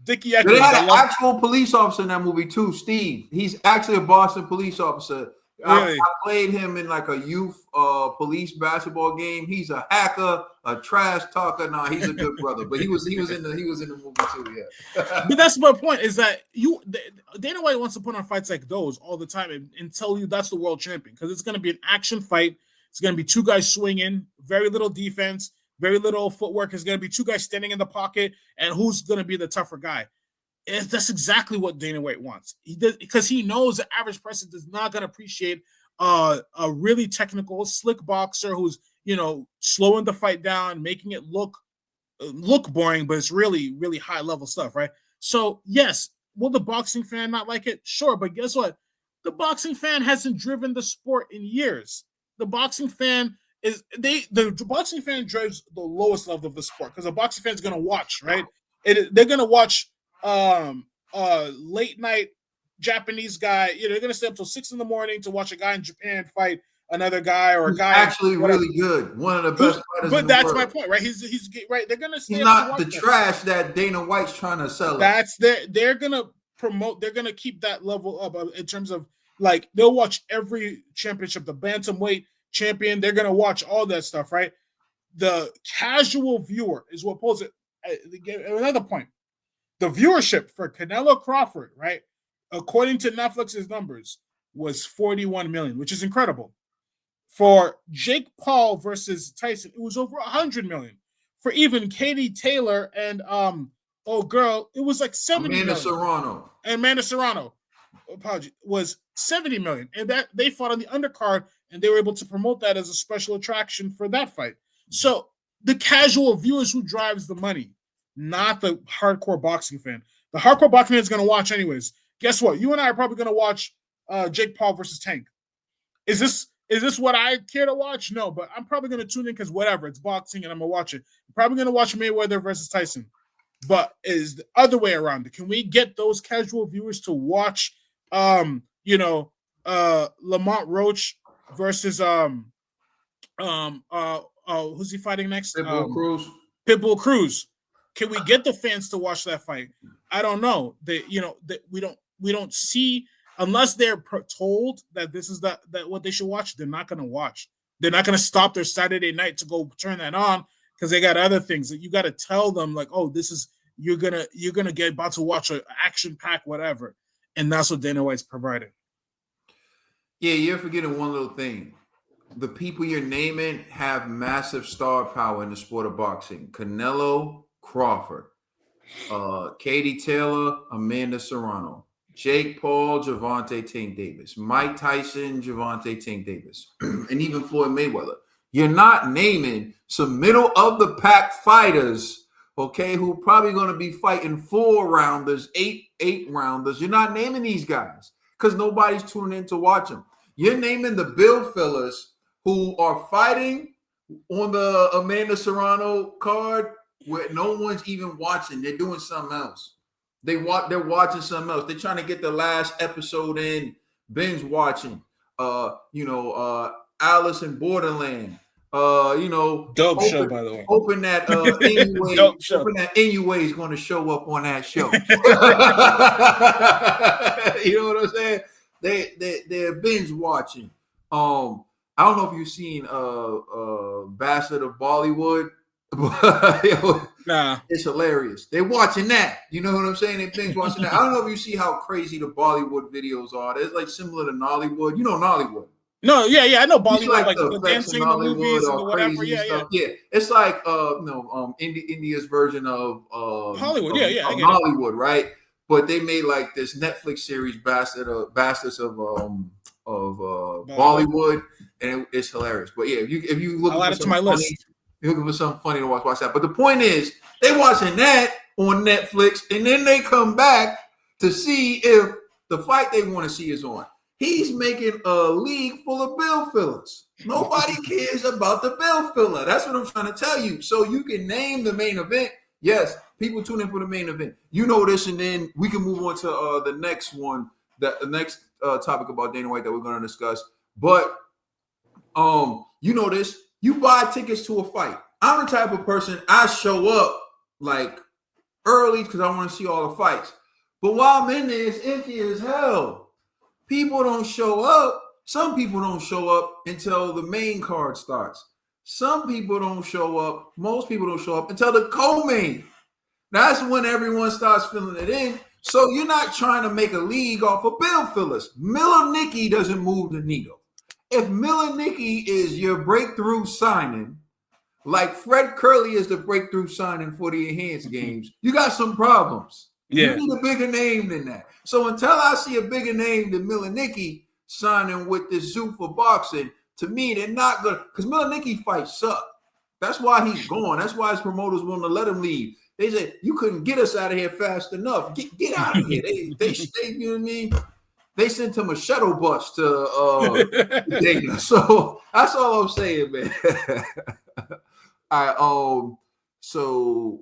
Dickie They Eccles. had an actual police officer in that movie too, Steve. He's actually a Boston police officer. Really? I played him in like a youth police basketball game. He's a hacker, a trash talker. Nah, he's a good brother. But he was in the movie too. Yeah. But that's my point. Is that Dana White wants to put on fights like those all the time and tell you that's the world champion, because it's going to be an action fight. It's going to be two guys swinging, very little defense, very little footwork. It's going to be two guys standing in the pocket, and who's going to be the tougher guy. That's exactly what Dana White wants. He does, because he knows the average person is not going to appreciate a really technical, slick boxer who's slowing the fight down, making it look boring, but it's really, really high level stuff, right? So yes, will the boxing fan not like it? Sure, but guess what? The boxing fan hasn't driven the sport in years. The boxing fan the boxing fan drives the lowest level of the sport, because the boxing fan is going to watch, right? They're going to watch late night Japanese guy. They're going to stay up till 6 a.m. to watch a guy in Japan fight another guy, or a guy actually really good, one of the best fighters. But in the that's world. my point, right? He's right. They're going to stay. He's not the trash that Dana White's trying to sell. They're going to promote. They're going to keep that level up in terms of, like, they'll watch every championship, the bantamweight champion. They're going to watch all that stuff, right? The casual viewer is what pulls it. Another point. The viewership for Canelo Crawford, right, according to Netflix's numbers, was 41 million, which is incredible. For Jake Paul versus Tyson, it was over 100 million. For even Katie Taylor and it was like 70 million. Amanda Serrano, was 70 million. And that they fought on the undercard, and they were able to promote that as a special attraction for that fight. So the casual viewers who drives the money, not the hardcore boxing fan. The hardcore boxing fan is going to watch anyways. Guess what? You and I are probably going to watch Jake Paul versus Tank. Is this what I care to watch? No, but I'm probably going to tune in because whatever, it's boxing and I'm going to watch it. I'm probably going to watch Mayweather versus Tyson. But is the other way around. Can we get those casual viewers to watch Lamont Roach versus who's he fighting next? Pitbull Cruz. Can we get the fans to watch that fight? I don't know. We don't see, unless they're told that this is that what they should watch. They're not going to watch. They're not going to stop their Saturday night to go turn that on, because they got other things that you got to tell them, like, oh, this is you're gonna get about to watch an action pack, whatever, and that's what Dana White's provided. Yeah, you're forgetting one little thing. The people you're naming have massive star power in the sport of boxing. Canelo, Crawford, Katie Taylor, Amanda Serrano, Jake Paul, Gervonta Tank Davis, Mike Tyson, Gervonta Tank Davis, and even Floyd Mayweather. You're not naming some middle of the pack fighters, okay, who are probably going to be fighting 4-rounders, 8-rounders. You're not naming these guys because nobody's tuning in to watch them. You're naming the bill fillers who are fighting on the Amanda Serrano card where no one's even watching. They're doing something else. They're watching something else. They're trying to get the last episode in, binge watching. Alice in Borderland. Dope show, by the way. Hoping that Inouye is going to show up on that show. You know what I'm saying? They're binge watching. I don't know if you've seen Bastard of Bollywood. Nah, it's hilarious. They're watching that. You know what I'm saying? They binge watching that. I don't know if you see how crazy the Bollywood videos are. It's like similar to Nollywood. You know Nollywood. No, yeah, I know Bollywood, like the dancing in the movies and the whatever. Yeah. It's like India's version of Hollywood. Hollywood, right? But they made like this Netflix series, Bastards of Bollywood, and it's hilarious. But yeah, if you look, I'll add it to my list. You're looking for something funny to watch that. But the point is, they watching that on Netflix, and then they come back to see if the fight they want to see is on. He's making a league full of bill fillers. Nobody cares about the bill filler. That's what I'm trying to tell you. So you can name the main event. Yes, People tune in for the main event. You know this, and then we can move on to the next one, the next topic about Dana White that we're going to discuss. But you know this. You buy tickets to a fight. I'm the type of person, I show up like early because I want to see all the fights. But while I'm in there, it's empty as hell. People don't show up. Some people don't show up until the main card starts. Some people don't show up. Most people don't show up until the co-main. That's when everyone starts filling it in. So you're not trying to make a league off of bill fillers. Miller Nicky doesn't move the needle. If Miller Nicky is your breakthrough signing, like Fred Curley is the breakthrough signing for the enhanced games, you got some problems. Yeah. You need a bigger name than that. So until I see a bigger name than Miller Nicky signing with this Zuffa boxing, to me, they're not good. Because Miller Nicky fights suck. That's why he's gone. That's why his promoters want to let him leave. They said, you couldn't get us out of here fast enough. Get out of here. They you know what I mean? They sent him a shuttle bus to Dana. So that's all I'm saying, man. All right. So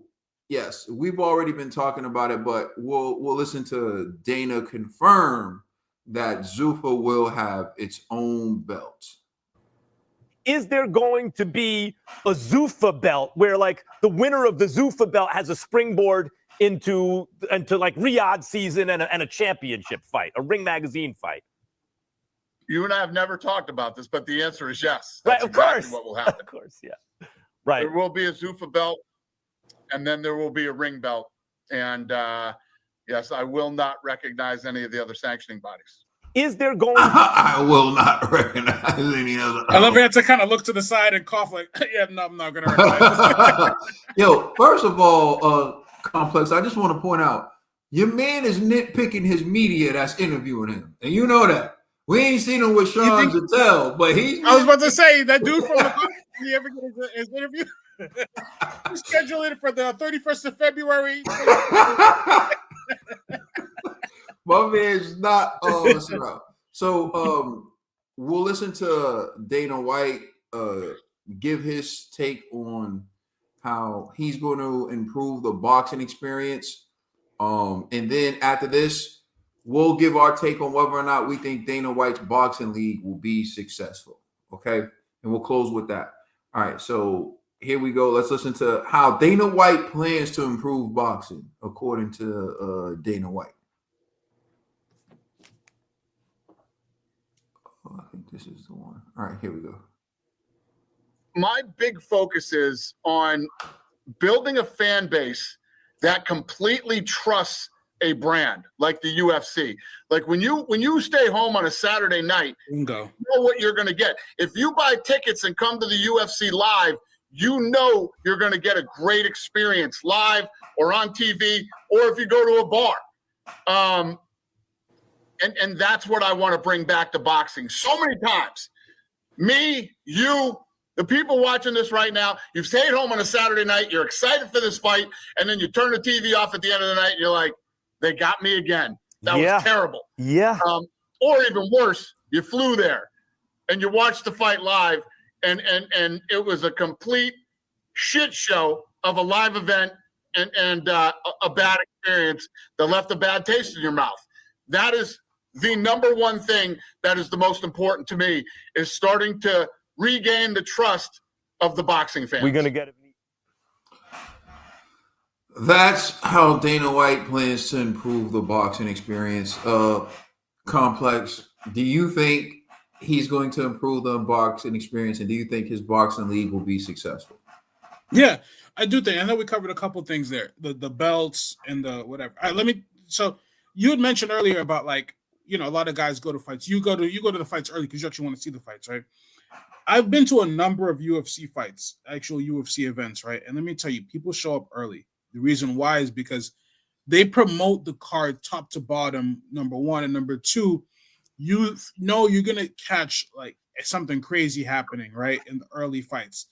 yes, we've already been talking about it, but we'll listen to Dana confirm that Zuffa will have its own belt. Is there going to be a Zuffa belt where like the winner of the Zuffa belt has a springboard into like Riyadh season and a championship fight, a Ring Magazine fight? You and I have never talked about this, but the answer is yes. Right, That's of exactly course. what will happen. Of course, yeah. Right. There will be a Zuffa belt, and then there will be a ring belt. And yes, I will not recognize any of the other sanctioning bodies. Is there going I will not recognize any other. I love it to kind of look to the side and cough like, yeah, no, I'm not going to recognize this. Yo, first of all, Complex, I just want to point out, your man is nitpicking his media that's interviewing him. And you know that. We ain't seen him with Sean Zettel, but he's... I was about to say, that dude from the... Did he ever get his interview? We scheduled it for the 31st of February. My man's not listen up. So we'll listen to Dana White give his take on how he's going to improve the boxing experience. And then after this, we'll give our take on whether or not we think Dana White's boxing league will be successful. Okay. And we'll close with that. All right. So here we go. Let's listen to how Dana White plans to improve boxing, according to Dana White. I think this is the one. All right, here we go. My big focus is on building a fan base that completely trusts a brand like the UFC. Like when you stay home on a Saturday night, you know what you're going to get. If you buy tickets and come to the UFC live, you know you're going to get a great experience live or on TV, or if you go to a bar. And that's what I want to bring back to boxing. So many times, me, you, the people watching this right now, you've stayed home on a Saturday night, you're excited for this fight, and then you turn the TV off at the end of the night, and you're like, they got me again. That was terrible. Yeah. Or even worse, you flew there, and you watched the fight live, and it was a complete shit show of a live event and a bad experience that left a bad taste in your mouth. That is the number one thing that is the most important to me, is starting to regain the trust of the boxing fans. We're going to get it. That's how Dana White plans to improve the boxing experience. Complex, do you think he's going to improve the boxing experience, and do you think his boxing league will be successful? Yeah, I do think. I know we covered a couple things there, the belts and the whatever. All right, so you had mentioned earlier about, like, you know, a lot of guys go to fights. You go to the fights early because you actually want to see the fights, right? I've been to a number of UFC fights, actual UFC events, right? And let me tell you, people show up early. The reason why is because they promote the card top to bottom, number one. And number two, you know you're going to catch like something crazy happening, right, in the early fights.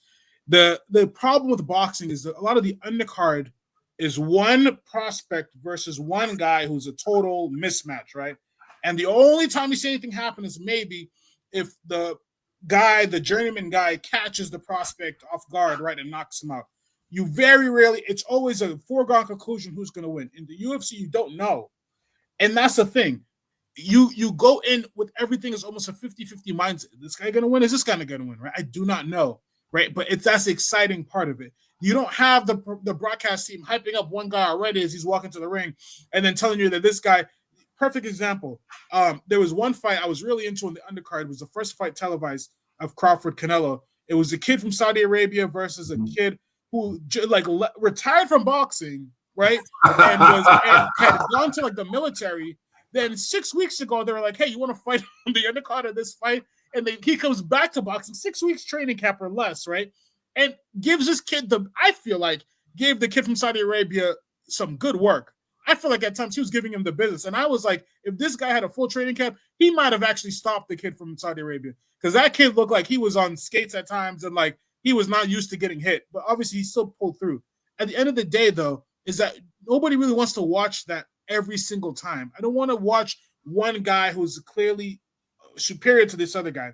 The problem with boxing is that a lot of the undercard is one prospect versus one guy who's a total mismatch, right? And the only time you see anything happen is maybe if the journeyman guy, catches the prospect off guard, right, and knocks him out. You very rarely, it's always a foregone conclusion who's going to win. In the UFC, you don't know. And that's the thing. You go in with everything is almost a 50-50 mindset. This guy going to win? Is this guy going to win? Right? I do not know. Right? But that's the exciting part of it. You don't have the broadcast team hyping up one guy already as he's walking to the ring and then telling you that this guy, perfect example. There was one fight I was really into in the undercard. It was the first fight televised of Crawford Canelo. It was a kid from Saudi Arabia versus a kid who retired from boxing, right? And had gone to like the military. Then 6 weeks ago, they were like, "Hey, you want to fight on the undercard of this fight?" And then he comes back to boxing, 6 weeks training camp or less, right? And gives this kid I feel like gave the kid from Saudi Arabia some good work. I feel like at times he was giving him the business. And I was like, if this guy had a full training camp, he might have actually stopped the kid from Saudi Arabia. Because that kid looked like he was on skates at times and like he was not used to getting hit. But obviously he still pulled through. At the end of the day, though, is that nobody really wants to watch that every single time. I don't want to watch one guy who's clearly superior to this other guy.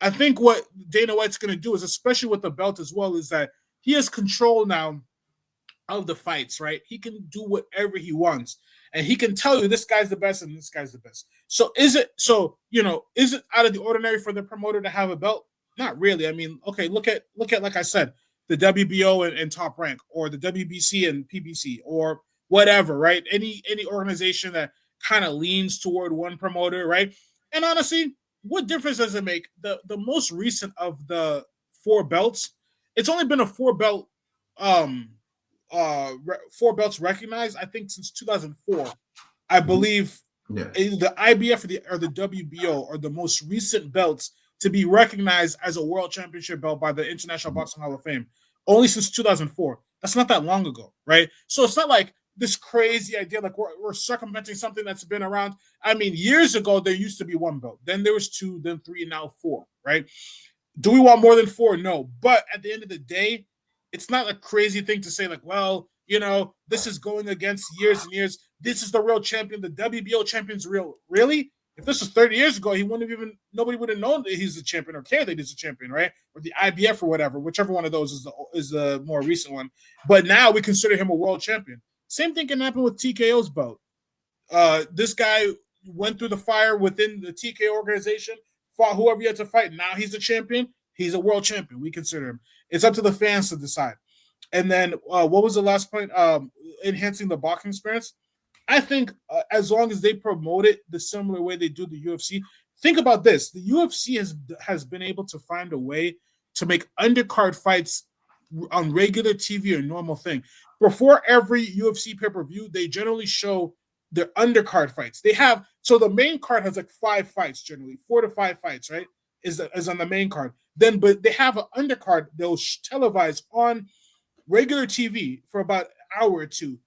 I think what Dana White's going to do is, especially with the belt as well, is that he has control now of the fights, right? He can do whatever he wants, and he can tell you this guy's the best and this guy's the best. So is it out of the ordinary for the promoter to have a belt? Not really. I mean, okay, look at like I said, the WBO and Top Rank, or the WBC and PBC, or whatever, right? Any organization that kind of leans toward one promoter, right? And honestly, what difference does it make? The most recent of the 4 belts, it's only been a 4 belt 4 belts recognized, I think, since 2004. I believe the IBF or the WBO are the most recent belts to be recognized as a world championship belt by the International Boxing Hall of Fame, only since 2004. That's not that long ago, right? So it's not like this crazy idea like we're circumventing something that's been around. I mean, years ago, there used to be 1 belt. Then there was 2, then 3, now 4, right? Do we want more than 4? No. But at the end of the day, it's not a crazy thing to say like, well, this is going against years and years. This is the real champion. The WBO champion's real. Really? If this was 30 years ago, nobody would have known that he's the champion or cared that he's a champion, right? Or the IBF or whatever, whichever one of those is the more recent one. But now we consider him a world champion. Same thing can happen with TKO's belt. This guy went through the fire within the TKO organization, fought whoever he had to fight. Now he's a champion. He's a world champion. We consider him. It's up to the fans to decide. And then what was the last point? Enhancing the boxing experience. I think as long as they promote it the similar way they do the UFC. Think about this. The UFC has been able to find a way to make undercard fights on regular TV a normal thing. Before every UFC pay-per-view, they generally show their undercard fights. So the main card has like 5 fights generally, 4 to 5 fights, right? Is on the main card. But they have an undercard they'll televise on regular TV for about an hour or two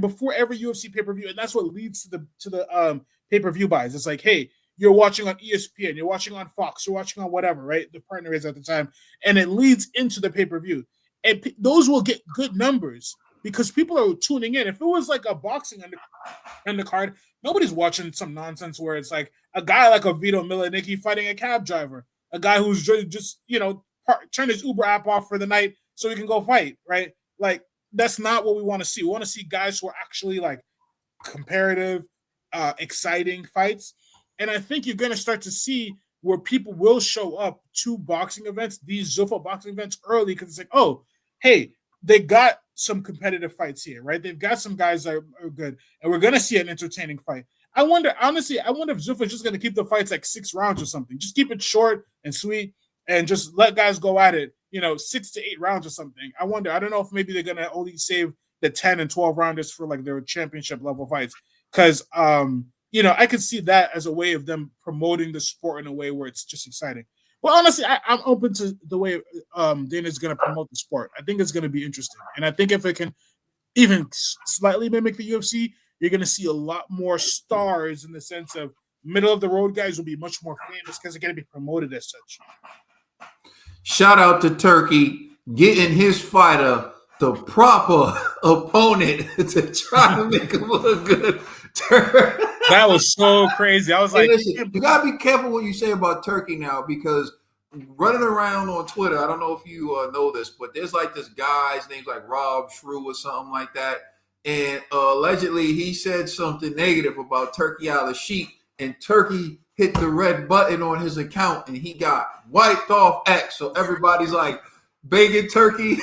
before every UFC pay-per-view, and that's what leads to the pay-per-view buys. It's like, hey, you're watching on ESPN, you're watching on Fox, you're watching on whatever, right? The partner is at the time, and it leads into the pay-per-view, and those will get good numbers because people are tuning in. If it was like a boxing undercard, nobody's watching some nonsense where it's like a guy like a Vito Milanicki fighting a cab driver, a guy who's just turn his Uber app off for the night so he can go fight, right? Like, that's not what we want to see. We want to see guys who are actually like comparative, exciting fights. And I think you're going to start to see where people will show up to boxing events, these Zuffa boxing events early, because it's like, oh, hey, they got some competitive fights here, right? They've got some guys that are good, and we're going to see an entertaining fight. I wonder if Zuffa is just going to keep the fights like 6 rounds or something. Just keep it short and sweet and just let guys go at it, 6 to 8 rounds or something. I don't know if maybe they're going to only save the 10 and 12 rounders for like their championship level fights. Because, I could see that as a way of them promoting the sport in a way where it's just exciting. Well, honestly, I'm open to the way Dana's going to promote the sport. I think it's going to be interesting. And I think if it can even slightly mimic the UFC, you're going to see a lot more stars in the sense of middle-of-the-road guys will be much more famous because they're going to be promoted as such. Shout out to Turkey getting his fighter the proper opponent to try to make him look good. That was so crazy. I was like, listen, you gotta be careful what you say about Turkey now, because running around on Twitter. I don't know if you know this, but there's like this guy's name's like Rob Shrew or something like that. And allegedly he said something negative about Turkey Al-Sheikh, and Turkey hit the red button on his account and he got wiped off X. So everybody's like begging Turkey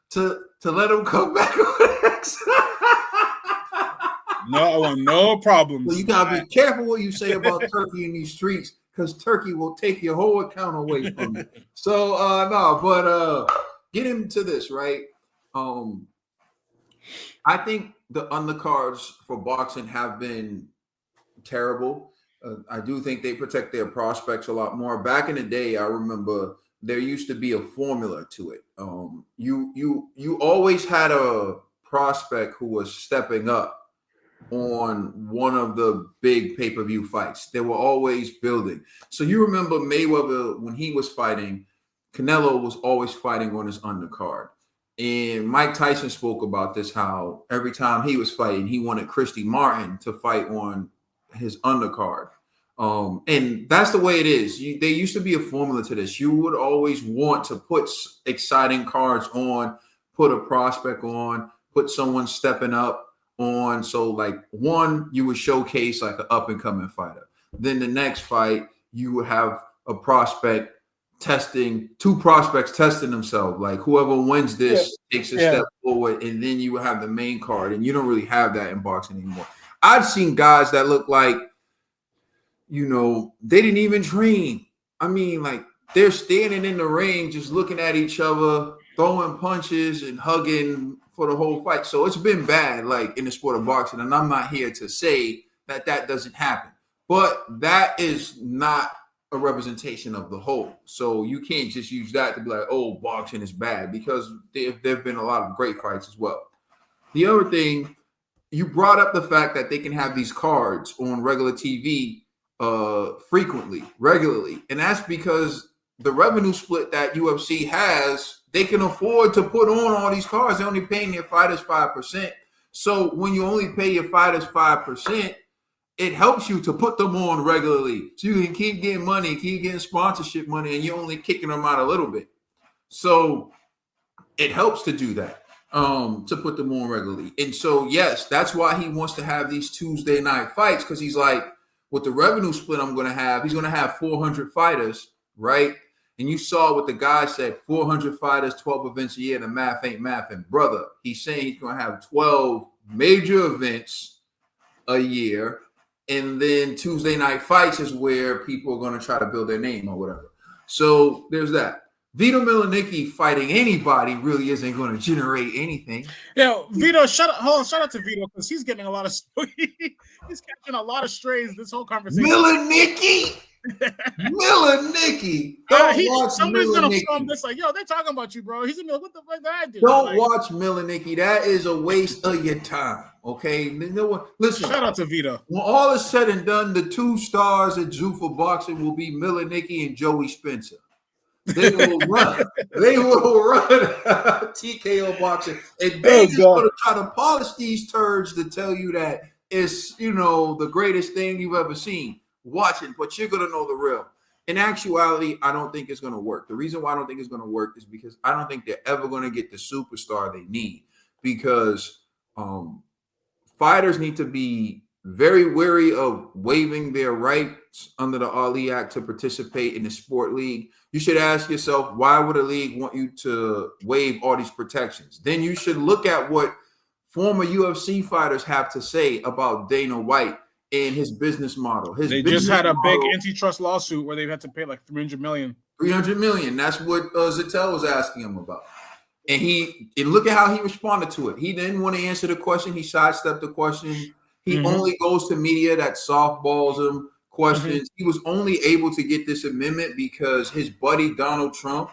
to let him come back on X. No problems. So you gotta be careful what you say about Turkey in these streets, because Turkey will take your whole account away from you. So get into this, right? I think the undercards for boxing have been terrible. I do think they protect their prospects a lot more. Back in the day, I remember there used to be a formula to it. You always had a prospect who was stepping up on one of the big pay-per-view fights. They were always building. So you remember Mayweather, when he was fighting, Canelo was always fighting on his undercard. And Mike Tyson spoke about this, how every time he was fighting, he wanted Christy Martin to fight on his undercard. And that's the way it is. There used to be a formula to this. You would always want to put exciting cards on, put a prospect on, put someone stepping up on. So like one, you would showcase like an up and coming fighter. Then the next fight, you would have a prospect two prospects testing themselves. Like whoever wins this takes a step forward, and then you would have the main card. And you don't really have that in boxing anymore. I've seen guys that look like, they didn't even train. I mean, like they're standing in the ring, just looking at each other, throwing punches and hugging for the whole fight. So it's been bad, like in the sport of boxing. And I'm not here to say that doesn't happen, but that is not a representation of the whole. So you can't just use that to be like, oh, boxing is bad, because there have been a lot of great fights as well. The other thing, you brought up the fact that they can have these cards on regular TV regularly. And that's because the revenue split that UFC has, they can afford to put on all these cards. They're only paying their fighters 5%. So when you only pay your fighters 5%, it helps you to put them on regularly. So you can keep getting money, keep getting sponsorship money, and you're only kicking them out a little bit. So it helps to do that, to put them on regularly. And so, yes, that's why he wants to have these Tuesday night fights, because he's like, with the revenue split I'm going to have, he's going to have 400 fighters, right? And you saw what the guy said, 400 fighters, 12 events a year, the math ain't math. And brother, he's saying he's going to have 12 major events a year. And then Tuesday night fights is where people are going to try to build their name or whatever. So there's that. Vito Milanicki fighting anybody really isn't going to generate anything. Yeah, Vito, shout out to Vito, because he's getting a lot of he's catching a lot of strays this whole conversation. Milanicki. Somebody's gonna film this like, yo, they're talking about you, bro. He's gonna be like, what the fuck did I do? Don't watch Milanicki. That is a waste of your time. Okay, listen. Shout out to Vito. When all is said and done, the two stars at Zuffa Boxing will be Milanicki and Joey Spencer. They will run. They will run TKO Boxing, and they're just going to try to polish these turds to tell you that it's the greatest thing you've ever seen. Watch it, but you're going to know the real. In actuality, I don't think it's going to work. The reason why I don't think it's going to work is because I don't think they're ever going to get the superstar they need, because fighters need to be very wary of waiving their rights under the Ali Act to participate in the sport league. You should ask yourself, why would a league want you to waive all these protections? Then you should look at what former UFC fighters have to say about Dana White and his business model. They just had a big antitrust lawsuit where they've had to pay like $300 million. $300 million. That's what Zettel was asking him about. And look at how he responded to it. He didn't want to answer the question. He sidestepped the question. He only goes to media that softballs him questions. He was only able to get this amendment because his buddy Donald Trump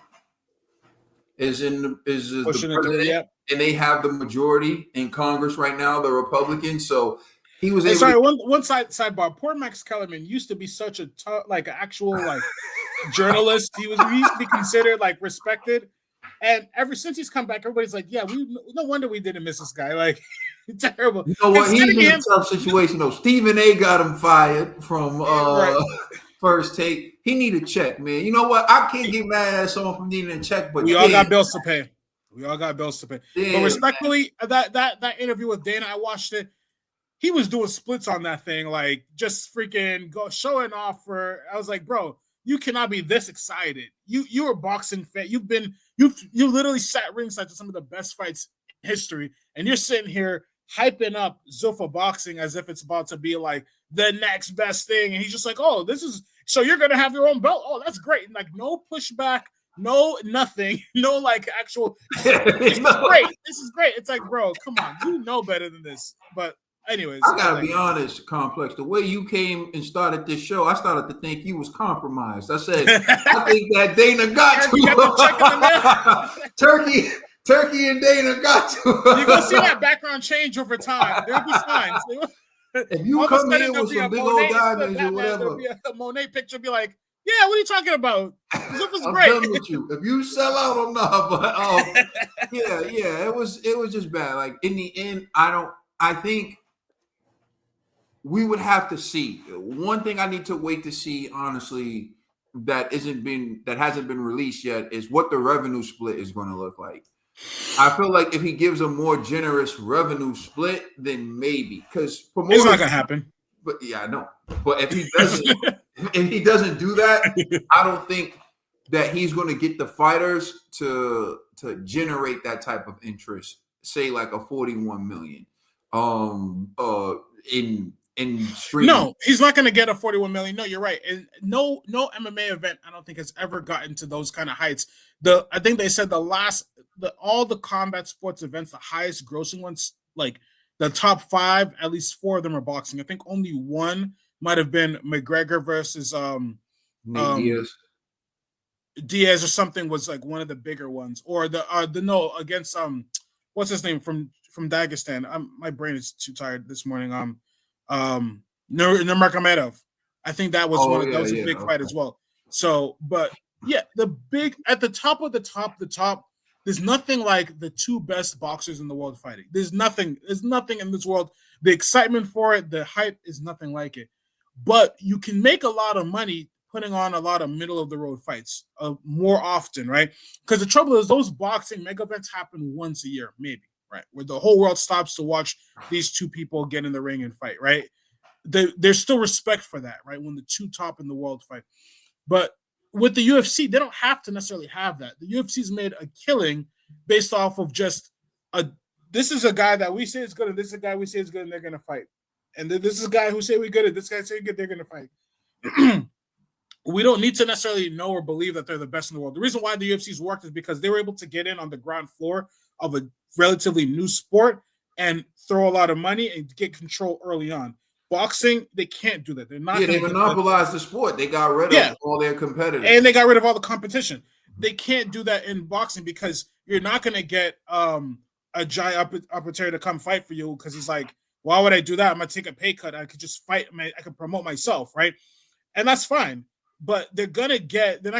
is the president, and they have the majority in Congress right now, the Republicans. So he was able. One sidebar. Poor Max Kellerman used to be such a actual journalist. He used to be considered respected. And ever since he's come back, everybody's like, yeah, no wonder we didn't miss this guy. Like, terrible. You know what? He's in a tough situation, though. Stephen A. got him fired from First Take. he need a check, man. You know what? I can't get mad at someone from needing a check, but we all got bills to pay. We all got bills to pay. Yeah, but respectfully, that interview with Dana, I watched it. He was doing splits on that thing, like just freaking showing off for. I was like, bro, you cannot be this excited. You're a boxing fan. You literally sat ringside to some of the best fights in history, and you're sitting here hyping up Zuffa boxing as if it's about to be like the next best thing. And he's just like, oh, this is so you're gonna have your own belt. Oh, that's great. And like no pushback, no nothing, no like actual. This is great. This is great. It's like, bro, come on, you know better than this. But anyways, I gotta be honest, Complex. The way you came and started this show, I started to think you was compromised. I said, I think that Dana got to Turkey and Dana got to. You're gonna see that background change over time. There'll be signs. If you come in with some big old diamonds or whatever, a Monet picture be like, yeah, what are you talking about? Zuffa's I'm great. done with you. If you sell out or not, but yeah, it was just bad. Like in the end, I think we would have to see. One thing I need to wait to see, honestly, that hasn't been released yet is what the revenue split is going to look like. I feel like if he gives a more generous revenue split, then maybe because it's not gonna happen. But yeah, I know. But if he doesn't do that, I don't think that he's going to get the fighters to generate that type of interest. Say like a 41 million, in streaming. No, he's not going to get a 41 million. No, you're right. And no MMA event I don't think has ever gotten to those kind of heights. I think they said all the combat sports events, the highest grossing ones, like the top 5, at least 4 of them are boxing. I think only one might have been McGregor versus Diaz or something was like one of the bigger ones, or against what's his name from Dagestan. My brain is too tired this morning. Nurmagomedov. I think that was that was a big fight as well. So, but yeah, at the top of the top. There's nothing like the 2 best boxers in the world fighting. There's nothing in this world. The excitement for it, the hype is nothing like it. But you can make a lot of money putting on a lot of middle of the road fights more often, right? Because the trouble is those boxing mega events happen once a year, maybe, right? Where the whole world stops to watch these 2 people get in the ring and fight, right? There's still respect for that, right? When the 2 top in the world fight. But with the UFC, they don't have to necessarily have that. The UFC's made a killing based off of just this is a guy that we say is good, and this is a guy we say is good, and they're gonna fight. And this is a guy who say we're good, and this guy say good, they're gonna fight. We don't need to necessarily know or believe that they're the best in the world. The reason why the UFC's worked is because they were able to get in on the ground floor of a relatively new sport and throw a lot of money and get control early on. Boxing, they can't do that. They're not. Yeah, they monopolized the sport. They got rid of all their competitors, and they got rid of all the competition. They can't do that in boxing because you're not going to get a giant opportunity to come fight for you because he's like, why would I do that? I'm gonna take a pay cut. I could just fight. I could promote myself, right? And that's fine. But they're not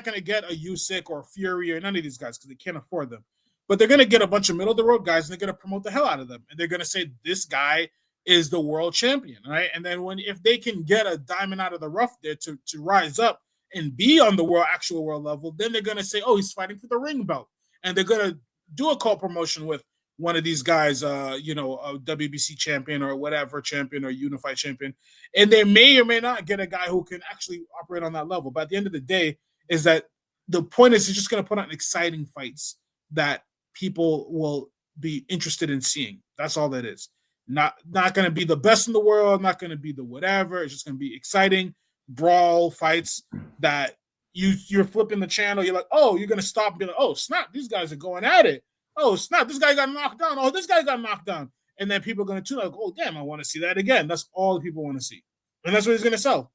gonna get a Usyk or Fury or none of these guys because they can't afford them. But they're gonna get a bunch of middle of the road guys and they're gonna promote the hell out of them. And they're gonna say this guy is the world champion, right? And then if they can get a diamond out of the rough there to rise up and be on the actual world level, then they're gonna say, oh, he's fighting for the ring belt, and they're gonna do a co-promotion with one of these guys, a WBC champion or whatever champion or unified champion, and they may or may not get a guy who can actually operate on that level. But at the end of the day, is that the point is, you're just gonna put on exciting fights that people will be interested in seeing. That's all that is. Not going to be the best in the world, not going to be the whatever. It's just going to be exciting brawl fights that you're flipping the channel. You're like, oh, you're going to stop and be like, oh, snap, these guys are going at it. Oh, snap, this guy got knocked down. Oh, this guy got knocked down. And then people are going to tune like, oh, damn, I want to see that again. That's all the people want to see. And that's what he's going to sell.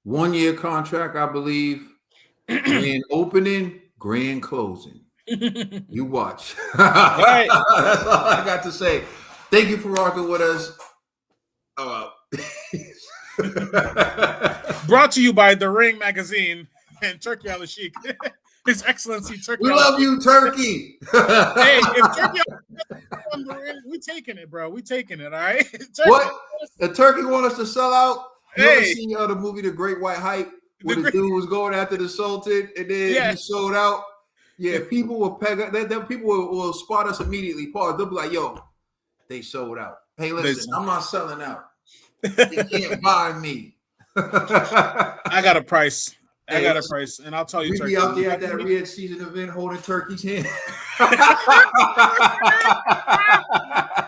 1-year contract, I believe. Grand opening, grand closing. You watch. Right. That's all I got to say. Thank you for rocking with us. Brought to you by The Ring Magazine and Turkey Al Sheikh. His Excellency Turkey. We love you, Turkey. Hey, if Turkey on the ring, we taking it, bro. We taking it, all right? What? The Turkey want us to sell out? You ever Hey. seen the movie The Great White Hype? Where The the Great- dude was going after the Sultan and then Yeah. he sold out. Yeah, people will peg up. People will spot us immediately. Pause. They'll be like, "Yo, they sold out." Hey, listen, I'm not selling out. You can't buy me. I got a price. I Hey, got a price, and I'll tell you. We Turkey, be out there at that Red Season event holding Turkey's hand.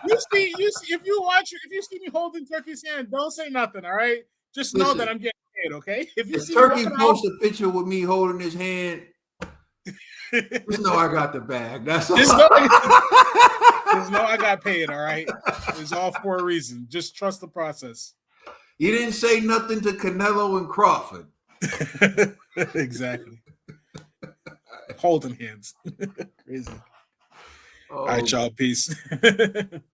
you see, if you see me holding Turkey's hand, don't say nothing. All right, just know Listen, that I'm getting paid. Okay, if you if see Turkey me walking posts out, a picture with me holding his hand, just know I got the bag. That's all. just know I got paid. All right, it's all for a reason. Just trust the process. You didn't say nothing to Canelo and Crawford. Exactly. Holding hands. Crazy. Oh, All right, y'all. Peace.